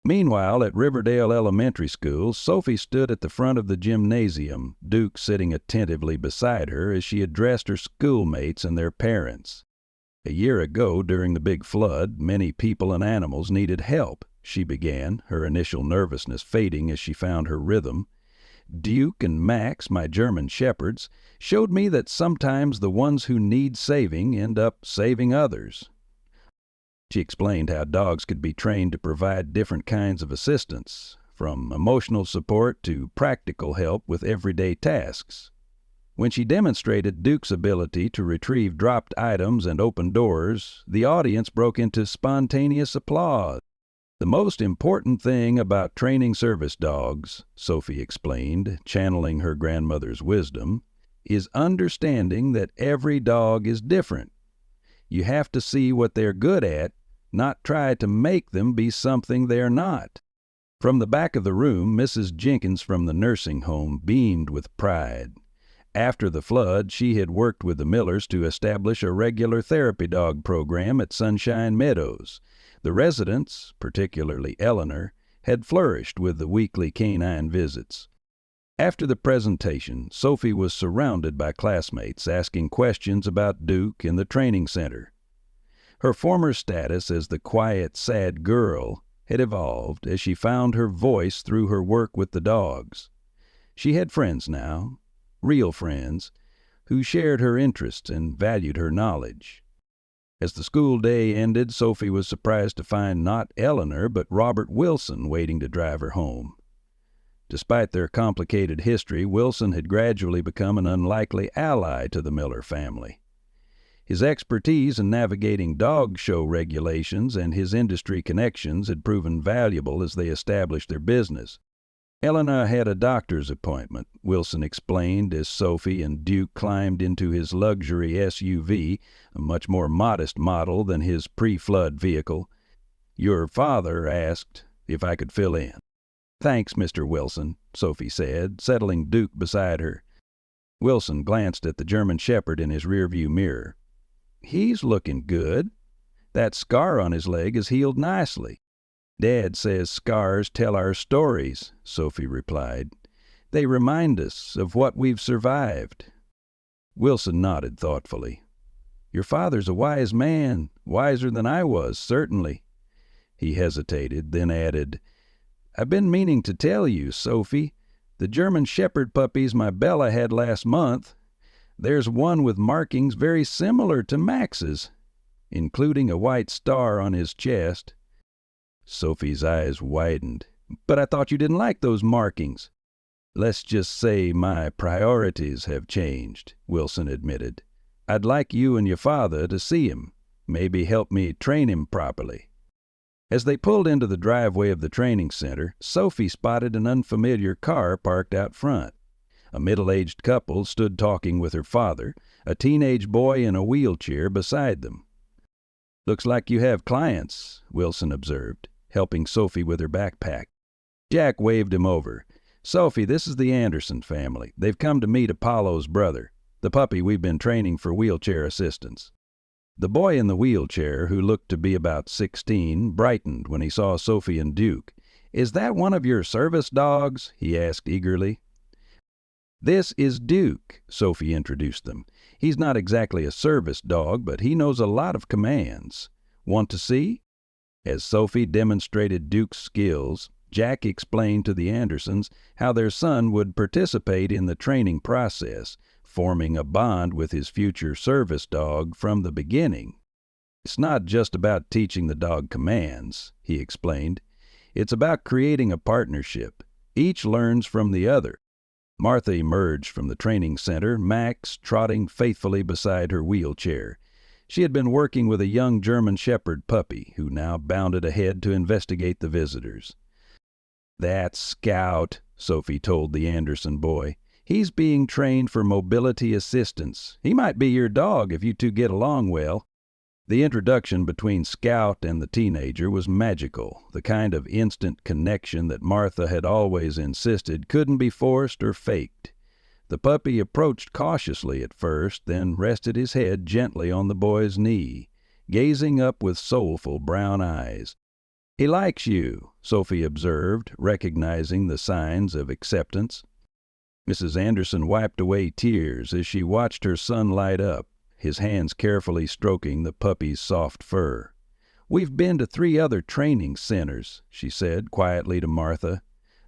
Meanwhile, at Riverdale Elementary School, Sophie stood at the front of the gymnasium, Duke sitting attentively beside her as she addressed her schoolmates and their parents. "A year ago, during the big flood, many people and animals needed help," she began, her initial nervousness fading as she found her rhythm. "Duke and Max, my German Shepherds, showed me that sometimes the ones who need saving end up saving others." She explained how dogs could be trained to provide different kinds of assistance, from emotional support to practical help with everyday tasks. When she demonstrated Duke's ability to retrieve dropped items and open doors, the audience broke into spontaneous applause. "The most important thing about training service dogs," Sophie explained, channeling her grandmother's wisdom, "is understanding that every dog is different. You have to see what they're good at, not try to make them be something they're not." From the back of the room, Mrs. Jenkins from the nursing home beamed with pride. After the flood, she had worked with the Millers to establish a regular therapy dog program at Sunshine Meadows. The residents, particularly Eleanor, had flourished with the weekly canine visits. After the presentation, Sophie was surrounded by classmates asking questions about Duke in the training center. Her former status as the quiet, sad girl had evolved as she found her voice through her work with the dogs. She had friends now, real friends, who shared her interests and valued her knowledge. As the school day ended, Sophie was surprised to find not Eleanor but Robert Wilson waiting to drive her home. Despite their complicated history, Wilson had gradually become an unlikely ally to the Miller family. His expertise in navigating dog show regulations and his industry connections had proven valuable as they established their business. Eleanor had a doctor's appointment, Wilson explained as Sophie and Duke climbed into his luxury SUV, a much more modest model than his pre-flood vehicle. "Your father asked if I could fill in." "Thanks, Mr. Wilson," Sophie said, settling Duke beside her. Wilson glanced at the German Shepherd in his rearview mirror. "He's looking good. That scar on his leg is healed nicely." "Dad says scars tell our stories," Sophie replied. "They remind us of what we've survived." Wilson nodded thoughtfully. "Your father's a wise man, wiser than I was, certainly." He hesitated, then added, "I've been meaning to tell you, Sophie, the German Shepherd puppies my Bella had last month, there's one with markings very similar to Max's, including a white star on his chest." Sophie's eyes widened. "But I thought you didn't like those markings." "Let's just say my priorities have changed," Wilson admitted. "I'd like you and your father to see him, maybe help me train him properly." As they pulled into the driveway of the training center, Sophie spotted an unfamiliar car parked out front. A middle-aged couple stood talking with her father, a teenage boy in a wheelchair beside them. "Looks like you have clients," Wilson observed, helping Sophie with her backpack. Jack waved him over. "Sophie, this is the Anderson family. They've come to meet Apollo's brother, the puppy we've been training for wheelchair assistance." The boy in the wheelchair, who looked to be about 16, brightened when he saw Sophie and Duke. "Is that one of your service dogs?" he asked eagerly. "This is Duke," Sophie introduced them. "He's not exactly a service dog, but he knows a lot of commands. Want to see?" As Sophie demonstrated Duke's skills, Jack explained to the Andersons how their son would participate in the training process, forming a bond with his future service dog from the beginning. "It's not just about teaching the dog commands," he explained. "It's about creating a partnership. Each learns from the other." Martha emerged from the training center, Max trotting faithfully beside her wheelchair. She had been working with a young German Shepherd puppy, who now bounded ahead to investigate the visitors. "That's Scout," Sophie told the Anderson boy. "He's being trained for mobility assistance. He might be your dog if you two get along well." The introduction between Scout and the teenager was magical, the kind of instant connection that Martha had always insisted couldn't be forced or faked. The puppy approached cautiously at first, then rested his head gently on the boy's knee, gazing up with soulful brown eyes. "He likes you," Sophie observed, recognizing the signs of acceptance. Mrs. Anderson wiped away tears as she watched her son light up, his hands carefully stroking the puppy's soft fur. "We've been to 3 other training centers," she said quietly to Martha.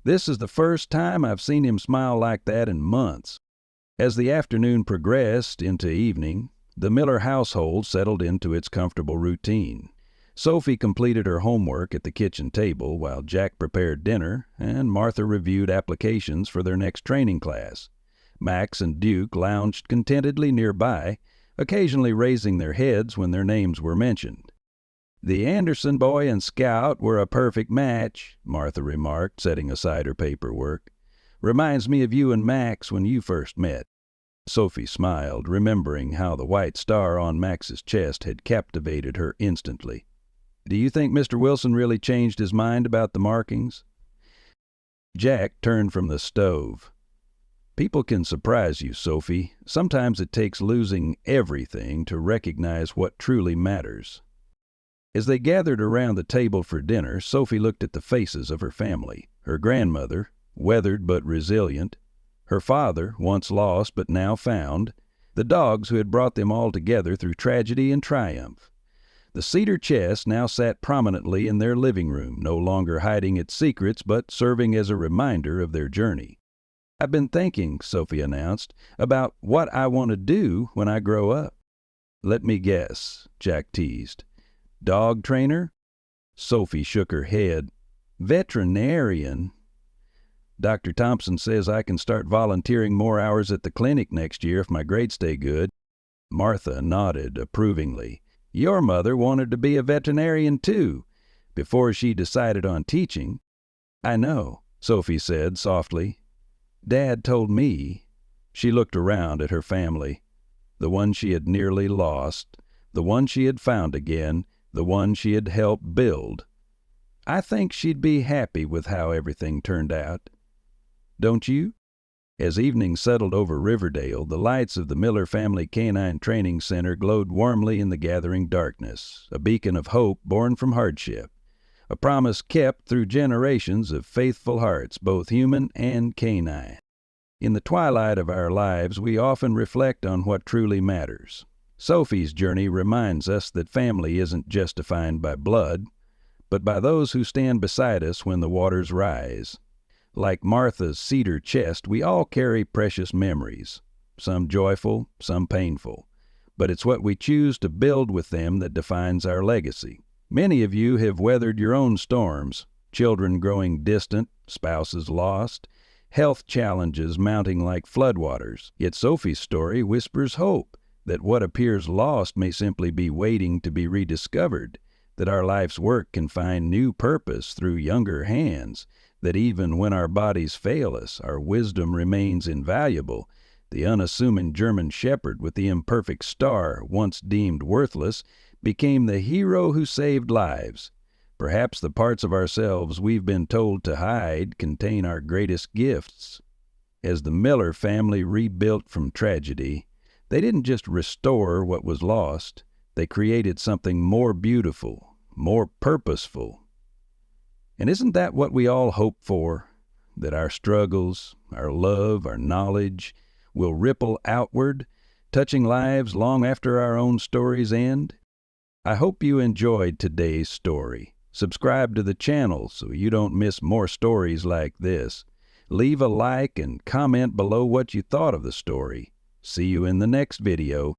"This is the first time I've seen him smile like that in months." As the afternoon progressed into evening, the Miller household settled into its comfortable routine. Sophie completed her homework at the kitchen table while Jack prepared dinner, and Martha reviewed applications for their next training class. Max and Duke lounged contentedly nearby, occasionally raising their heads when their names were mentioned. "The Anderson boy and Scout were a perfect match," Martha remarked, setting aside her paperwork. "Reminds me of you and Max when you first met." Sophie smiled, remembering how the white star on Max's chest had captivated her instantly. "Do you think Mr. Wilson really changed his mind about the markings?" Jack turned from the stove. "People can surprise you, Sophie. Sometimes it takes losing everything to recognize what truly matters." As they gathered around the table for dinner, Sophie looked at the faces of her family. Her grandmother, weathered but resilient, her father, once lost but now found, the dogs who had brought them all together through tragedy and triumph. The cedar chest now sat prominently in their living room, no longer hiding its secrets but serving as a reminder of their journey. "I've been thinking," Sophie announced, "about what I want to do when I grow up." "Let me guess," Jack teased. "Dog trainer?" Sophie shook her head. "Veterinarian. Dr. Thompson says I can start volunteering more hours at the clinic next year if my grades stay good." Martha nodded approvingly. "Your mother wanted to be a veterinarian too, before she decided on teaching." "I know," Sophie said softly. "Dad told me." She looked around at her family. The one she had nearly lost, the one she had found again, the one she had helped build. "I think she'd be happy with how everything turned out. Don't you?" As evening settled over Riverdale, the lights of the Miller Family Canine Training Center glowed warmly in the gathering darkness, a beacon of hope born from hardship, a promise kept through generations of faithful hearts, both human and canine. In the twilight of our lives, we often reflect on what truly matters. Sophie's journey reminds us that family isn't just defined by blood, but by those who stand beside us when the waters rise. Like Martha's cedar chest, we all carry precious memories, some joyful, some painful, but it's what we choose to build with them that defines our legacy. Many of you have weathered your own storms, children growing distant, spouses lost, health challenges mounting like floodwaters. Yet Sophie's story whispers hope that what appears lost may simply be waiting to be rediscovered, that our life's work can find new purpose through younger hands, that even when our bodies fail us, our wisdom remains invaluable. The unassuming German shepherd with the imperfect star, once deemed worthless, became the hero who saved lives. Perhaps the parts of ourselves we've been told to hide contain our greatest gifts. As the Miller family rebuilt from tragedy, they didn't just restore what was lost, they created something more beautiful, more purposeful. And isn't that what we all hope for? That our struggles, our love, our knowledge will ripple outward, touching lives long after our own stories end? I hope you enjoyed today's story. Subscribe to the channel so you don't miss more stories like this. Leave a like and comment below what you thought of the story. See you in the next video.